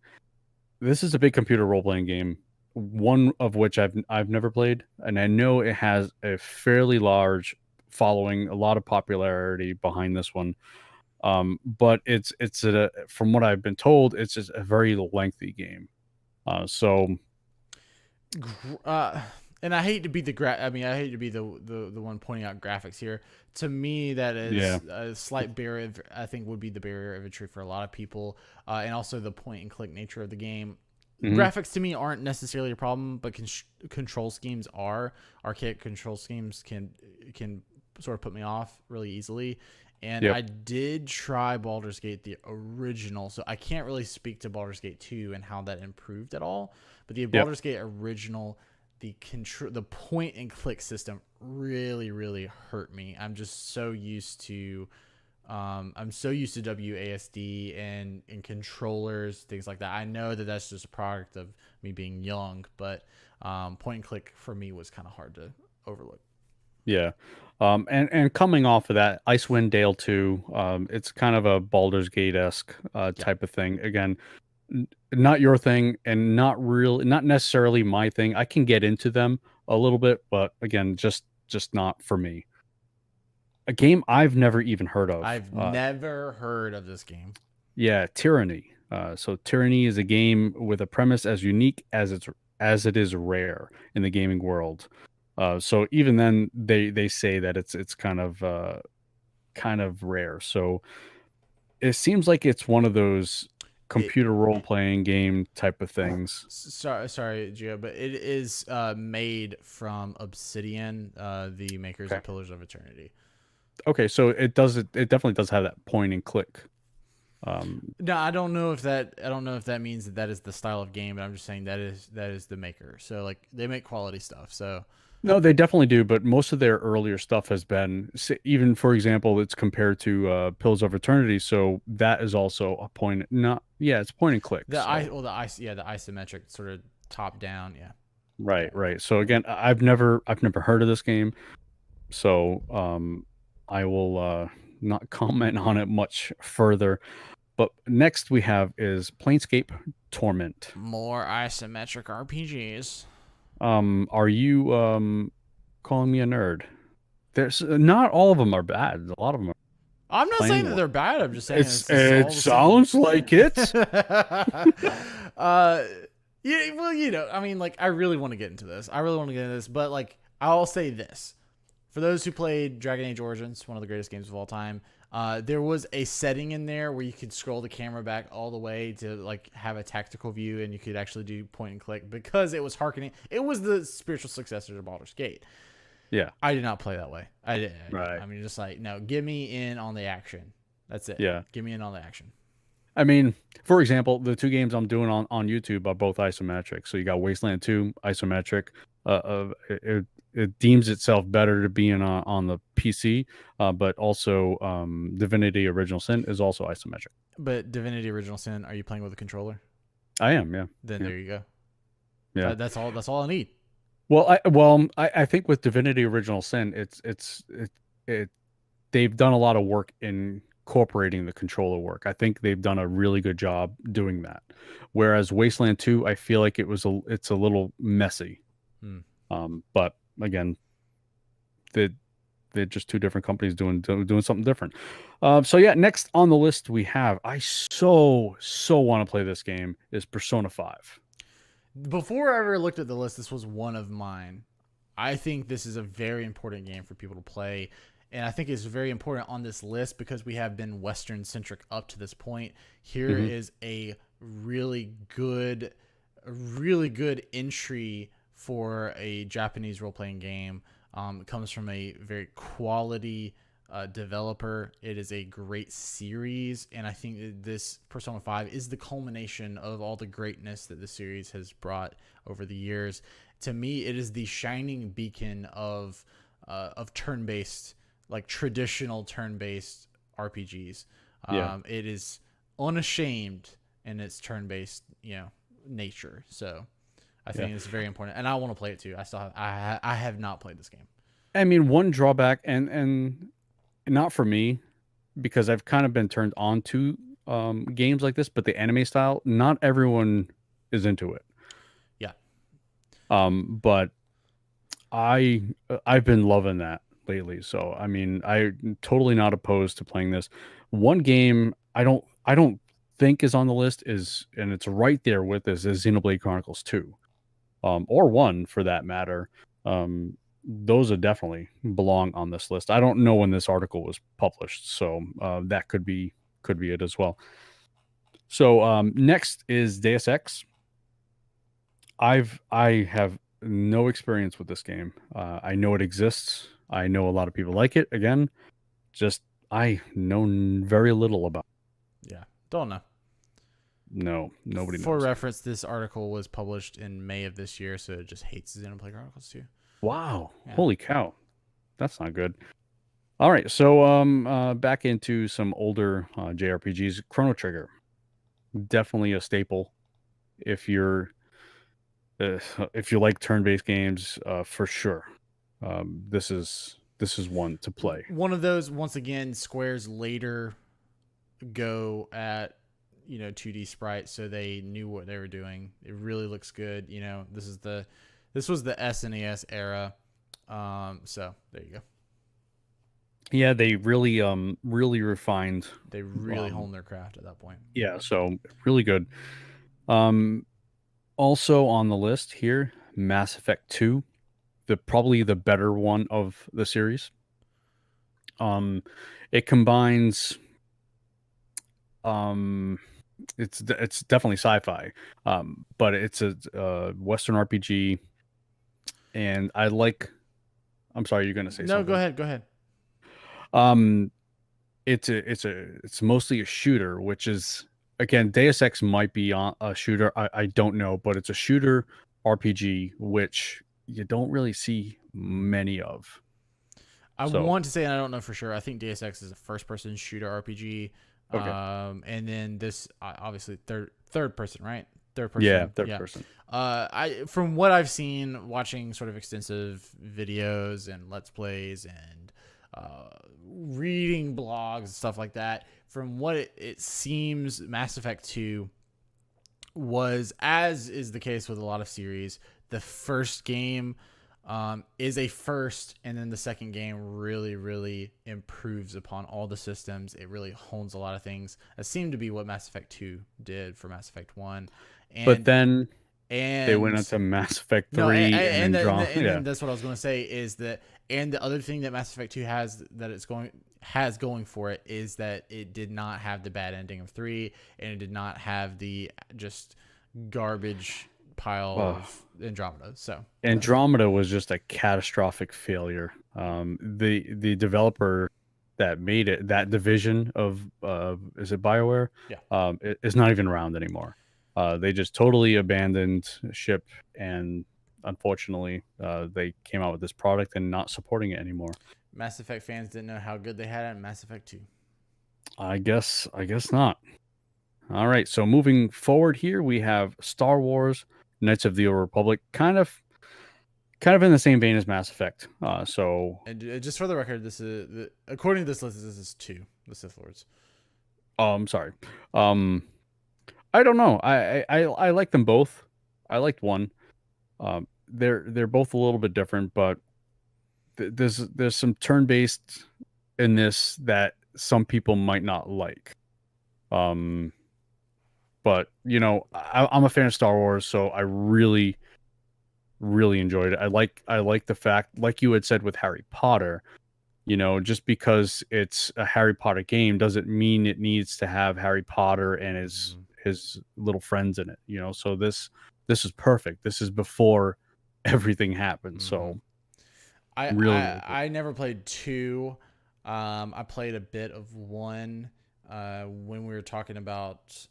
This is a big computer role playing game, one of which I've never played, and I know it has a fairly large following, a lot of popularity behind this one. But from what I've been told, it's just a very lengthy game. So And I hate to be I hate to be the one pointing out graphics here. To me, that is a slight barrier. I think would be the barrier of entry for a lot of people, and also the point and click nature of the game. Graphics to me aren't necessarily a problem, but control schemes are. Archaic control schemes can sort of put me off really easily. And I did try Baldur's Gate the original, so I can't really speak to Baldur's Gate 2 and how that improved at all. But the Baldur's Gate original, the point and click system really hurt me. I'm just so used to WASD and controllers, things like that. I know that that's just a product of me being young, but point and click for me was kind of hard to overlook. Yeah. And coming off of that, Icewind Dale 2, it's kind of a Baldur's Gate-esque type of thing. Again, not your thing and not necessarily my thing. I can get into them a little bit, but again, just not for me. A game I've never even heard of. I've never heard of this game. Yeah, Tyranny. So Tyranny is a game with a premise as unique as it is rare in the gaming world. So even then, they say that it's kind of rare. So it seems like it's one of those computer role playing game type of things. Sorry, Gio, but it is made from Obsidian, the makers of Pillars of Eternity. Okay, so it definitely does have that point and click. No, I don't know if that means that is the style of game, but I'm just saying that is the maker. So like they make quality stuff. So. No, they definitely do, but most of their earlier stuff has been, even for example, it's compared to Pillars of Eternity, so that is also a point. It's point and click. The isometric sort of top down, yeah. Right. So again, I've never heard of this game, so I will not comment on it much further. But next we have is Planescape Torment. More isometric RPGs. Are you calling me a nerd? There's not all of them are bad. A lot of them are. I'm not saying that they're bad. I'm just saying it sounds like it. Yeah, well, I mean, like, I really want to get into this. But like, I'll say this: for those who played Dragon Age Origins, one of the greatest games of all time, there was a setting in there where you could scroll the camera back all the way to like have a tactical view, and you could actually do point and click because it was harkening. It was the spiritual successor to Baldur's Gate. Yeah, I did not play that way. I did. Right. I mean, just like, no, give me in on the action. That's it. Yeah, give me in on the action. I mean, for example, the two games I'm doing on YouTube are both isometric. So you got Wasteland 2 isometric. It deems itself better to be on the PC, but also Divinity Original Sin is also isometric. But Divinity Original Sin, are you playing with a controller? I am, yeah. Then there you go. Yeah, that's all I need. Well, I think with Divinity Original Sin, they've done a lot of work in incorporating the controller work. I think they've done a really good job doing that. Whereas Wasteland 2, I feel like it's a little messy. But again, they're just two different companies doing something different. So yeah, next on the list we have, I so want to play this game, is Persona 5. Before I ever looked at the list, this was one of mine. I think this is a very important game for people to play. And I think it's very important on this list because we have been Western centric up to this point. Here is a really good entry for a Japanese role playing game. It comes from a very quality developer. It is a great series, and I think that this Persona 5 is the culmination of all the greatness that the series has brought over the years. To me, it is the shining beacon of turn-based, like traditional turn-based RPGs. Yeah. It is unashamed in its turn-based, nature. So I think it's very important, and I want to play it too. I have not played this game. I mean, one drawback, and not for me, because I've kind of been turned on to games like this, but the anime style, not everyone is into it. Yeah. But I've been loving that lately. So I mean, I'm totally not opposed to playing this. One game I don't think is on the list is, and it's right there with this, is Xenoblade Chronicles 2. Or 1 for that matter. Those are definitely belong on this list. I don't know when this article was published, so that could be it as well. So next is Deus Ex. I have no experience with this game. I know it exists. I know a lot of people like it. Again, just I know very little about it. Yeah. Don't know. No, nobody For knows. reference, this article was published in May of this year, so it just hates Xenoblade Chronicles 2. Wow. Yeah. Holy cow. That's not good. All right, so back into some older JRPGs. Chrono Trigger, definitely a staple if you're if you like turn-based games, for sure. This is one to play. One of those, once again, Square's later go at 2D sprites, so they knew what they were doing. It really looks good. This was the SNES era. So there you go. Yeah, they really refined. They really honed their craft at that point. Yeah, so really good. Also on the list here, Mass Effect 2, probably the better one of the series. It combines it's definitely sci-fi, but it's a Western RPG, and I like. I'm sorry, you're gonna say something. No, go ahead. It's mostly a shooter, which is, again, Deus Ex might be a shooter. I don't know, but it's a shooter RPG, which you don't really see many of. I want to say, and I don't know for sure, I think Deus Ex is a first-person shooter RPG. Okay. And then this obviously third person, right? Third person. Yeah, third person. From what I've seen, watching sort of extensive videos and Let's Plays and reading blogs and stuff like that, from what it seems, Mass Effect 2 was, as is the case with a lot of series, the first game is a first, and then the second game really, really improves upon all the systems. It really hones a lot of things. That seemed to be what Mass Effect 2 did for Mass Effect 1. But then they went into Mass Effect 3 and that's what I was going to say is that, and the other thing that Mass Effect 2 has going for it is that it did not have the bad ending of 3, and it did not have the just garbage pile of Andromeda. So Andromeda was just a catastrophic failure. The developer that made it, that division of is it BioWare? Yeah. Is not even around anymore. They just totally abandoned ship, and unfortunately they came out with this product and not supporting it anymore. Mass Effect fans didn't know how good they had it in Mass Effect 2. I guess not. All right, so moving forward here, we have Star Wars Knights of the Old Republic, kind of in the same vein as Mass Effect. And just for the record, this is, according to this list, this is 2, the Sith Lords. Oh, I'm sorry. I don't know. I like them both. I liked one. They're both a little bit different, but there's some turn-based in this that some people might not like. But I'm a fan of Star Wars, so I really, really enjoyed it. I like the fact, like you had said with Harry Potter, just because it's a Harry Potter game doesn't mean it needs to have Harry Potter and his little friends in it. So this is perfect. This is before everything happens. Mm-hmm. So I, really, really good. I I never played 2. I played a bit of 1. When we were talking about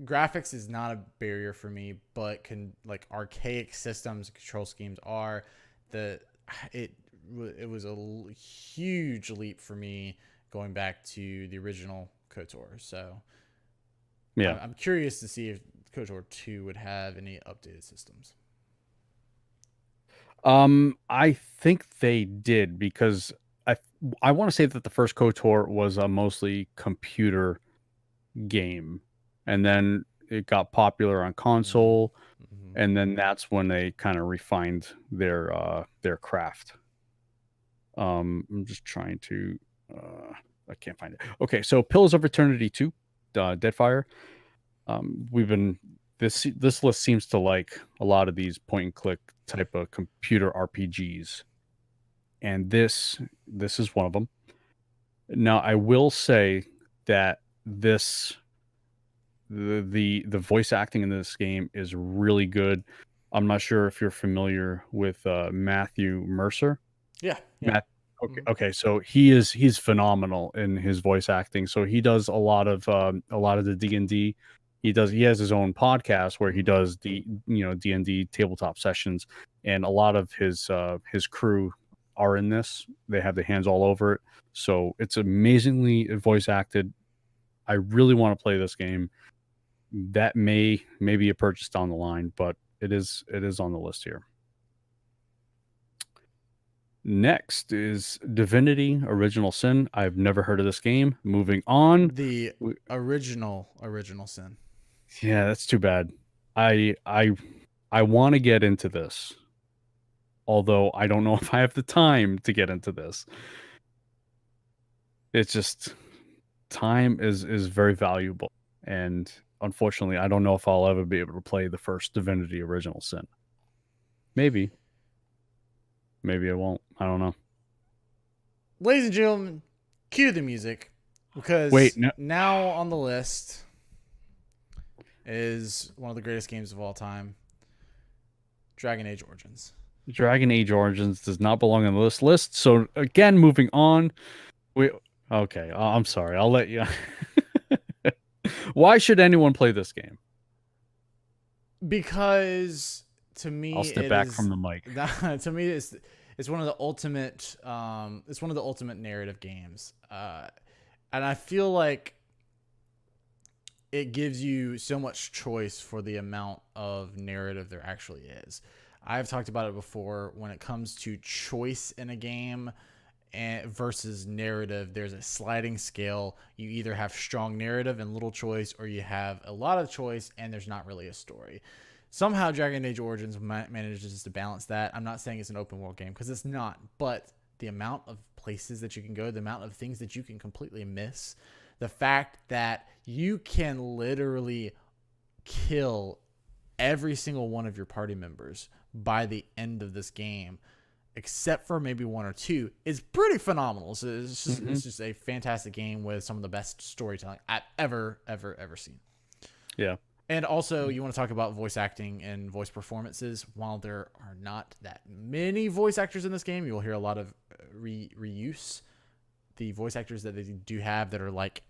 graphics is not a barrier for me, but can like archaic systems and control schemes are the it it was a huge leap for me going back to the original KOTOR. So Yeah. I'm curious to see if KOTOR 2 would have any updated systems. I think they did because I I want to say that the first KOTOR was a mostly computer game, and then it got popular on console, Mm-hmm. and then that's when they kind of refined their craft. I'm just trying to I can't find it. Okay, so Pillars of Eternity 2, Deadfire. We've been this list seems to like a lot of these point and click type of computer RPGs, and this is one of them. Now, I will say that this the voice acting in this game is really good. I'm not sure if you're familiar with Matthew Mercer. Yeah, yeah. Matt, okay, Mm-hmm. okay, so he's phenomenal in his voice acting. So he does a lot of the D&D. He has his own podcast where he Mm-hmm. does the D&D tabletop sessions, and a lot of his crew are in this. They have their hands all over it. So it's amazingly voice acted. I really want to play this game. That may be a purchase down the line, but it is on the list here. Next is Divinity Original Sin. I've never heard of this game. Moving on. The original Sin. Yeah, that's too bad. I I I want to get into this, although I don't know if I have the time to get into this. It's just time is very valuable, and unfortunately, I don't know if I'll ever be able to play the first Divinity Original Sin. Maybe, maybe I won't. I don't know. Ladies and gentlemen, cue the music Wait, because no. now on the list is one of the greatest games of all time, Dragon Age Origins. Dragon Age Origins does not belong on this list. So again, moving on. We okay. I'm sorry. I'll let you. Why should anyone play this game? Because to I'll me step it back is from the mic. to me it's one of the ultimate it's one of the ultimate narrative games. And I feel like it gives you so much choice for the amount of narrative there actually is. I've talked about it before. When it comes to choice in a game and versus narrative, there's a sliding scale. You either have strong narrative and little choice, or you have a lot of choice and there's not really a story. Somehow Dragon Age Origins manages to balance that. I'm not saying it's an open world game because it's not, but the amount of places that you can go, the amount of things that you can completely miss, the fact that you can literally kill every single one of your party members by the end of this game, except for maybe one or two, is pretty phenomenal. So it's just a fantastic game with some of the best storytelling I've ever seen. Yeah. And also, you want to talk about voice acting and voice performances. While there are not that many voice actors in this game, you'll hear a lot of reuse. The voice actors that they do have that are like,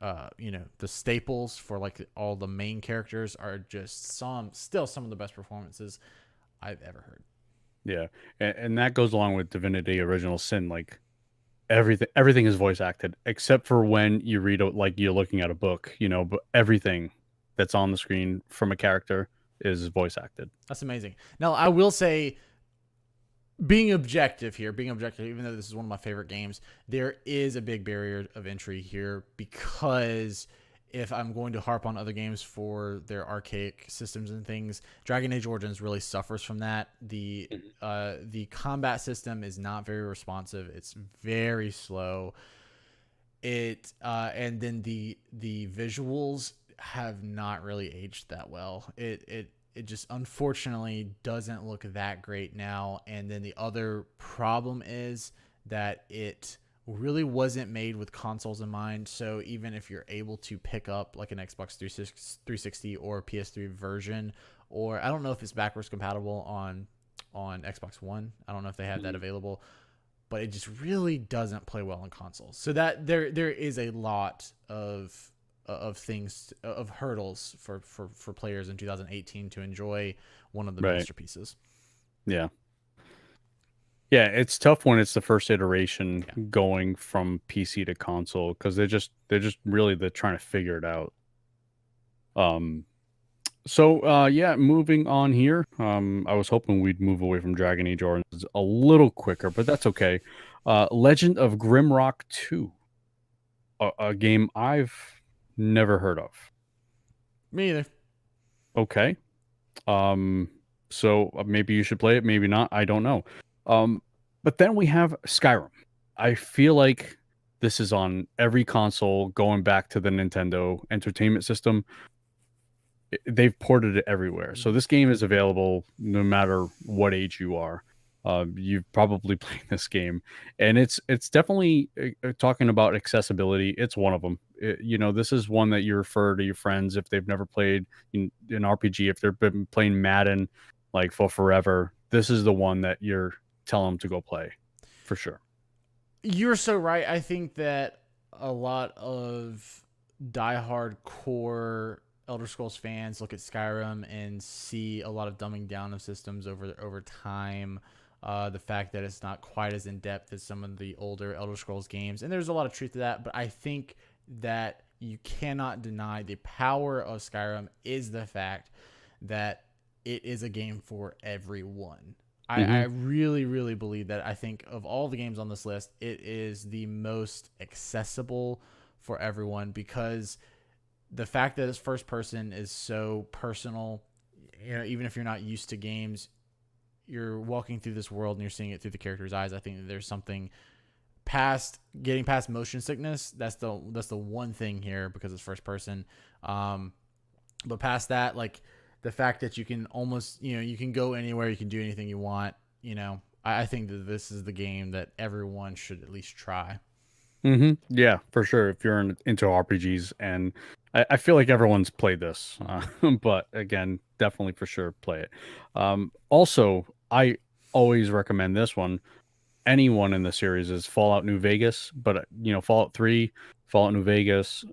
the staples for like all the main characters are just still some of the best performances I've ever heard. Yeah. And that goes along with Divinity Original Sin. Like everything is voice acted except for when you read like you're looking at a book, but everything that's on the screen from a character is voice acted. That's amazing. Now, I will say, being objective, even though this is one of my favorite games, there is a big barrier of entry here because if I'm going to harp on other games for their archaic systems and things, Dragon Age Origins really suffers from that. The combat system is not very responsive. It's very slow. And then the visuals have not really aged that well. It just unfortunately doesn't look that great now. And then the other problem is that it really wasn't made with consoles in mind. So even if you're able to pick up like an Xbox 360 or PS3 version, or I don't know if it's backwards compatible on on Xbox One. I don't know if they have that available, but it just really doesn't play well on consoles. So that there is a lot of things, of hurdles for players in 2018 to enjoy one of the Right. masterpieces. Yeah. Yeah, it's tough when it's the first iteration going from PC to console, because they're just really they're trying to figure it out. So yeah, moving on here. I was hoping we'd move away from Dragon Age Origins a little quicker, but that's okay. Legend of Grimrock 2, a game I've never heard of. Me either. Okay. So maybe you should play it, maybe not. I don't know. But then we have Skyrim. I feel like this is on every console going back to the Nintendo Entertainment System. They've ported it everywhere. So this game is available no matter what age you are. You've probably played this game, and it's definitely talking about accessibility. It's one of them. This is one that you refer to your friends if they've never played an RPG, if they've been playing Madden like for forever. This is the one that you're telling them to go play for sure. You're so right. I think that a lot of diehard core Elder Scrolls fans look at Skyrim and see a lot of dumbing down of systems over time. The fact that it's not quite as in depth as some of the older Elder Scrolls games, and there's a lot of truth to that. But I think that you cannot deny the power of Skyrim is the fact that it is a game for everyone. I really, really believe that. I think of all the games on this list, it is the most accessible for everyone, because the fact that it's first person is so personal. Even if you're not used to games, you're walking through this world and you're seeing it through the character's eyes. I think that there's something getting past motion sickness. That's the one thing here, because it's first person. But past that, like the fact that you can almost, you can go anywhere, you can do anything you want. I think that this is the game that everyone should at least try. Yeah, for sure. If you're into RPGs, and I feel like everyone's played this, but again, definitely for sure play it. Also, I always recommend this one. Anyone in the series is Fallout New Vegas, but Fallout 3, Fallout New Vegas,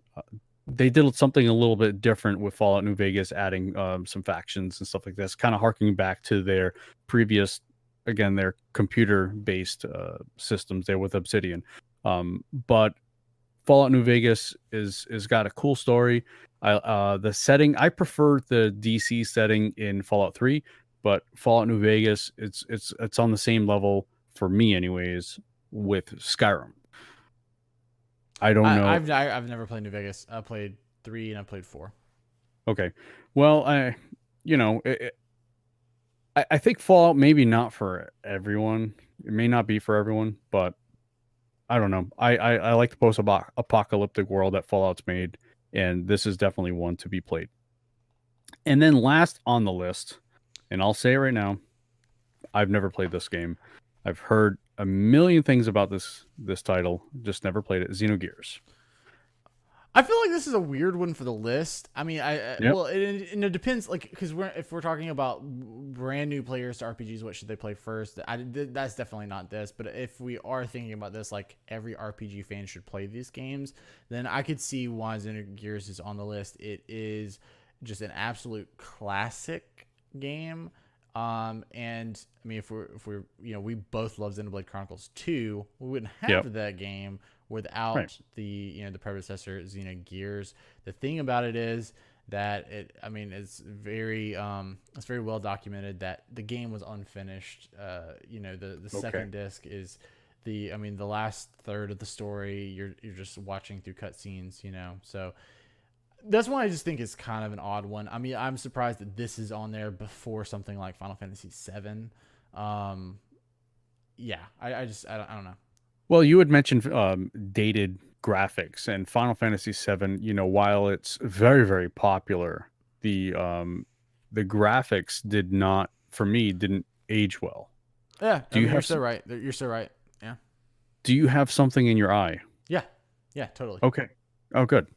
they did something a little bit different with Fallout New Vegas, adding some factions and stuff like this, kind of harking back to their previous, again, their computer-based systems there with Obsidian. But Fallout New Vegas is got a cool story. The setting, I prefer the DC setting in Fallout 3, but Fallout New Vegas, it's on the same level for me, anyways, with Skyrim. I don't know. I've never played New Vegas. I played 3 and I played 4. Okay, well, I think Fallout maybe not for everyone. It may not be for everyone, but I don't know. I like the post-apocalyptic world that Fallout's made, and this is definitely one to be played. And then last on the list, and I'll say it right now, I've never played this game. I've heard a million things about this title, just never played it. Xenogears. I feel like this is a weird one for the list. I mean, Yep. Well, it depends, like, because if we're talking about brand new players to RPGs, what should they play first? That's definitely not this. But if we are thinking about this, like every RPG fan should play these games, then I could see why Xenogears is on the list. It is just an absolute classic game. And I mean, if we're we both love Xenoblade Chronicles 2, we wouldn't have that game without the predecessor Xenogears. The thing about it is that it's very well documented that the game was unfinished. The second disc is the last third of the story. You're just watching through cutscenes, so that's why I just think it's kind of an odd one. I mean, I'm surprised that this is on there before something like Final Fantasy VII. I don't know. Well, you had mentioned dated graphics, and Final Fantasy VII. While it's very, very popular, the graphics didn't age well. Yeah, you're so right. You're so right. Yeah. Do you have something in your eye? Yeah, totally. Okay. Oh, good.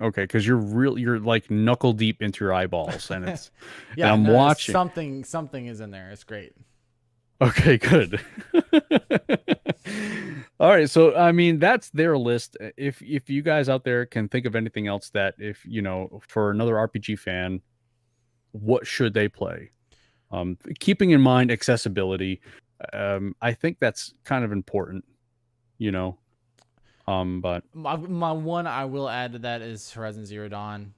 Okay, because you're like knuckle deep into your eyeballs, and it's yeah. and I'm watching. Something is in there. It's great. Okay, good. All right, so I mean that's their list. If you guys out there can think of anything else that if you know for another RPG fan, what should they play? Keeping in mind accessibility, I think that's kind of important, you know. But My one I will add to that is Horizon Zero Dawn.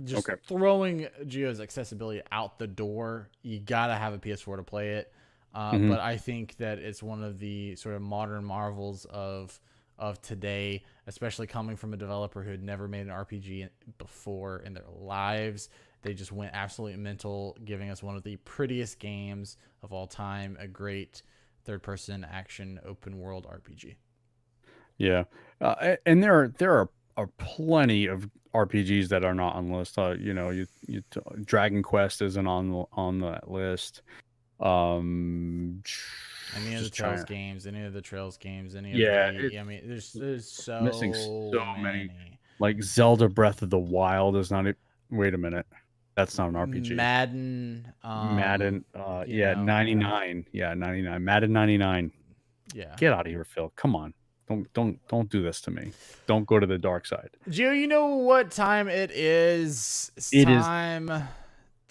Just okay. throwing Geo's accessibility out the door. You gotta have a PS4 to play it. Hmm. But I think that it's one of the sort of modern marvels of today, especially coming from a developer who had never made an RPG before in their lives. They just went absolutely mental, giving us one of the prettiest games of all time, a great third-person action open world RPG. Yeah, and are plenty of RPGs that are not on the list. You know, Dragon Quest isn't on that list. Um, Any of the just Trails trying. games, any of the Trails games, any of Yeah, the. I mean, there's missing so so many. many. Like Zelda Breath of the Wild is not. Wait a minute, that's not an RPG. Madden, Madden, you yeah, know, 99. Yeah, 99. Madden 99. yeah. Get out of here, Phil. Come on. Don't do this to me. Don't go to the dark side. Gio, you know what time it is? It's It is time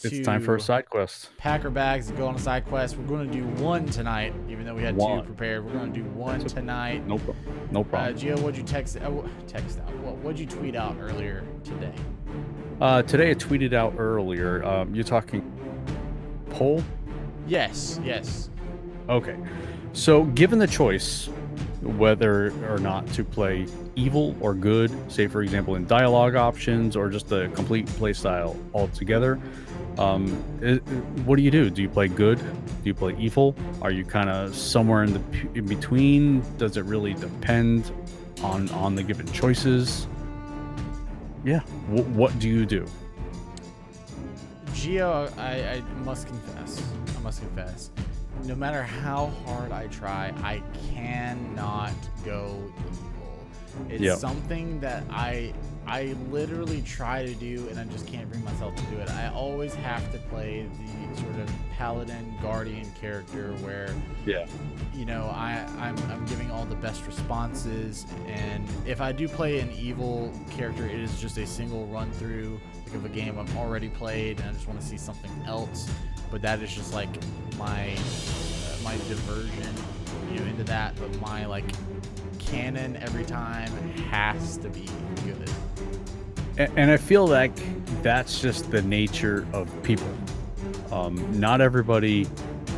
it's time for a to side quest. pack our bags and go on a side quest. We're going to do one tonight, even though we had two One. prepared. We're going to do one tonight. No problem. No problem. Gio, what'd you text out? What'd you tweet out earlier today? Today I tweeted out earlier. You're talking poll? Yes, yes. Okay. So given the choice whether or not to play evil or good, say for example in dialogue options or just the complete playstyle altogether, what do you do? Do you play good? Do you play evil? Are you kind of somewhere in between? Does it really depend on the given choices? Yeah. What do you do? Gio, I must confess. No matter how hard I try, I cannot go evil. It's Yeah. something that I literally try to do, and I just can't bring myself to do it. I always have to play the sort of paladin guardian character where Yeah. you know I'm giving all the best responses, and if I do play an evil character, it is just a single run through like of a game I've already played, and I just want to see something else. But that is just like my diversion, you know, into that. But my like canon every time has to be good. And I feel like that's just the nature of people. Not everybody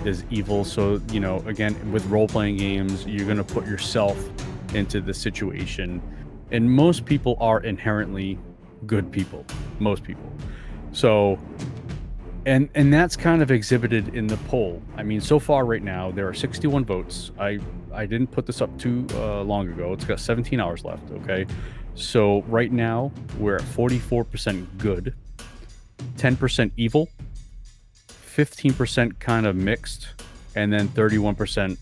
is evil. So, you know, again, with role playing games, you're going to put yourself into the situation. And most people are inherently good people. Most people. So, and that's kind of exhibited in the poll. I mean, so far right now, there are 61 votes. I didn't put this up too long ago. It's got 17 hours left. Okay. So right now we're at 44% good, 10% evil, 15% kind of mixed, and then 31%.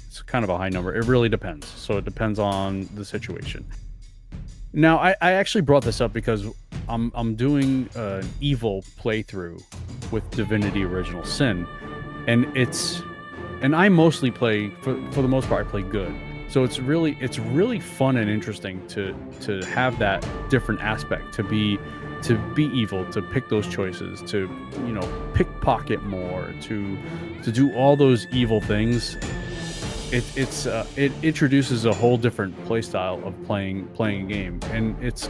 It's kind of a high number. It really depends. So it depends on the situation. Now I actually brought this up because I'm doing an evil playthrough with Divinity Original Sin, and I mostly play for the most part I play good. So it's really fun and interesting to have that different aspect, to be evil, to pick those choices, to, you know, pickpocket more, to do all those evil things. It introduces a whole different play style of playing a game, and it's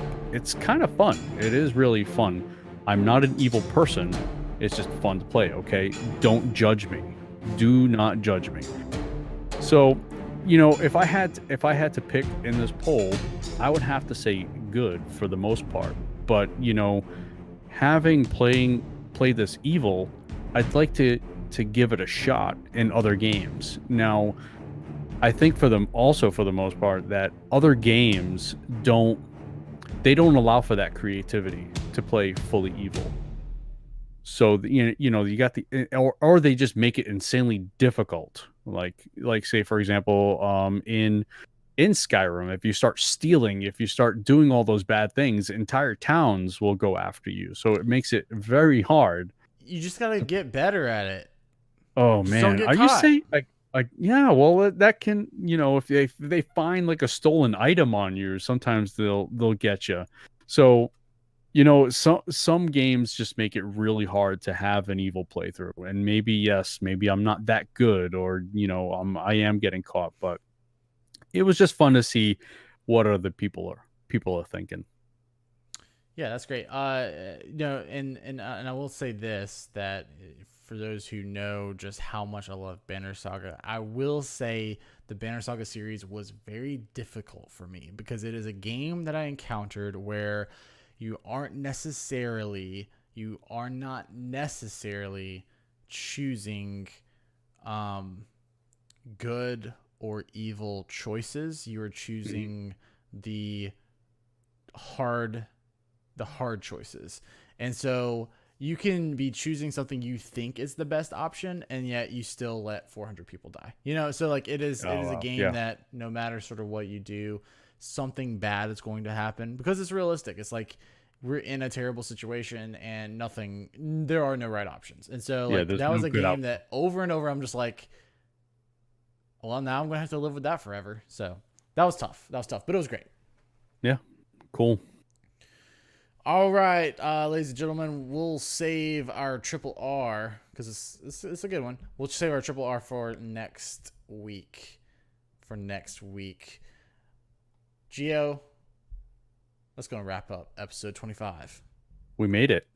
kind of fun. It is really fun. I'm not an evil person. It's just fun to play. Okay, don't judge me. Do not judge me. So, you know, if I had to pick in this poll, I would have to say good for the most part. But, you know, having played this evil, I'd like to give it a shot in other games. Now, I think for the most part that other games don't allow for that creativity to play fully evil. So you know you got or they just make it insanely difficult. Like say for example, in Skyrim, if you start stealing, if you start doing all those bad things, entire towns will go after you. So it makes it very hard. You just gotta get better at it. Oh Just don't man, get are you caught. saying like yeah? Well, that can if they find like a stolen item on you, sometimes they'll get you. So some games just make it really hard to have an evil playthrough, and maybe yes, maybe I'm not that good, or I am getting caught, but it was just fun to see what other people are thinking. Yeah, that's great. And I will say this, that for those who know just how much I love Banner Saga, I will say the Banner Saga series was very difficult for me because it is a game that I encountered where you are not necessarily choosing good or evil choices. You are choosing the hard choices. And so you can be choosing something you think is the best option, and yet you still let 400 people die. So like it is a game Yeah, that no matter sort of what you do, something bad is going to happen because it's realistic. It's like we're in a terrible situation and there are no right options. And so yeah. like There's that no was a good game outcome. that over and over I'm just like, well, now I'm going to have to live with that forever. So that was tough. But it was great. Yeah, cool. All right, ladies and gentlemen, we'll save our triple R because it's a good one. We'll save our triple R for next week. Gio, let's go and wrap up episode 25. We made it.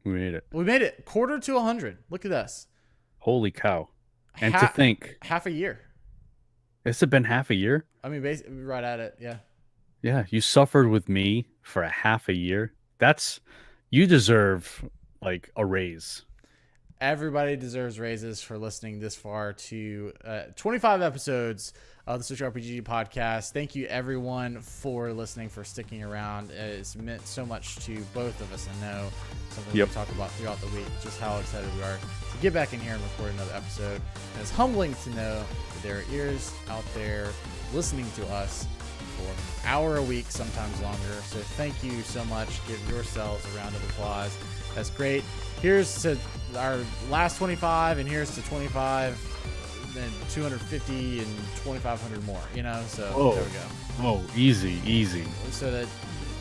We made it. We made it quarter to 100. Look at this. Holy cow! And to think, half a year. it's been half a year. I mean, basically, right at it. Yeah. Yeah, you suffered with me for a half a year. You deserve like a raise. Everybody deserves raises for listening this far to 25 episodes of the Switchrpg podcast. Thank you, everyone, for listening, for sticking around. It's meant so much to both of us. I know something we talk about throughout the week, just how excited we are to get back in here and record another episode. And it's humbling to know that there are ears out there listening to us for an hour a week, sometimes longer. So thank you so much. Give yourselves a round of applause. That's great. Here's to our last 25, and here's to 25, then 250, and 2,500 more. So there we go. Oh, easy. So that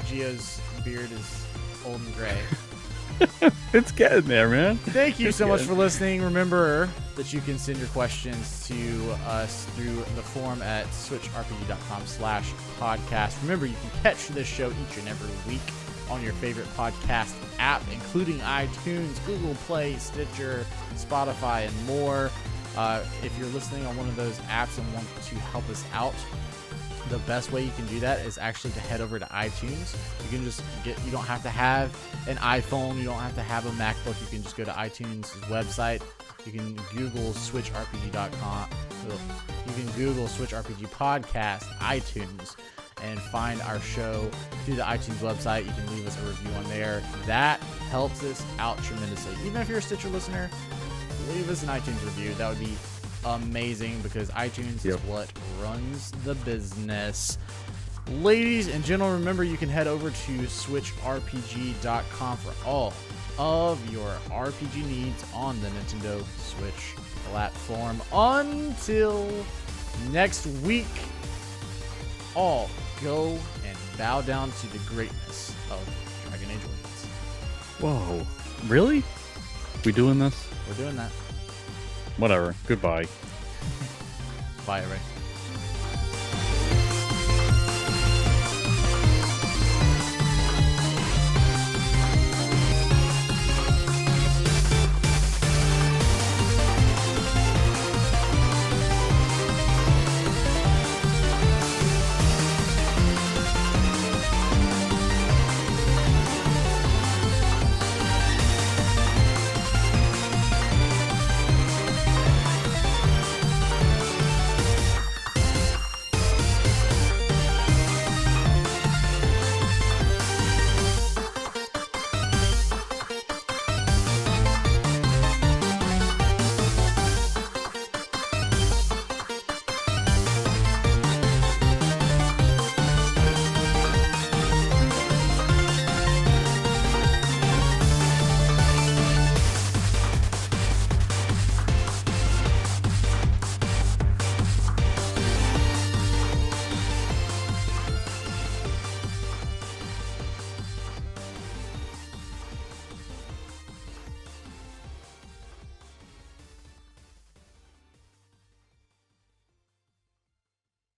Gio's beard is old and gray. It's getting there, man. Thank you so much for listening. Remember that you can send your questions to us through the form at switchrpg.com/podcast. Remember, you can catch this show each and every week on your favorite podcast app, including iTunes, Google Play, Stitcher, Spotify, and more. If you're listening on one of those apps and want to help us out, the best way you can do that is actually to head over to iTunes. You can just you don't have to have an iPhone. You don't have to have a MacBook. You can just go to iTunes website. You can Google switchrpg.com. You can Google Switchrpg podcast, iTunes, and find our show through the iTunes website. You can leave us a review on there. That helps us out tremendously. Even if you're a Stitcher listener, leave us an iTunes review. That would be amazing because iTunes is what runs the business. Ladies and gentlemen, remember you can head over to switchrpg.com for all of your RPG needs on the Nintendo Switch platform. Until next week, all go and bow down to the greatness of Dragon Age Origins. Whoa, really? We doing this? We're doing that. Whatever. Goodbye. Bye, everybody.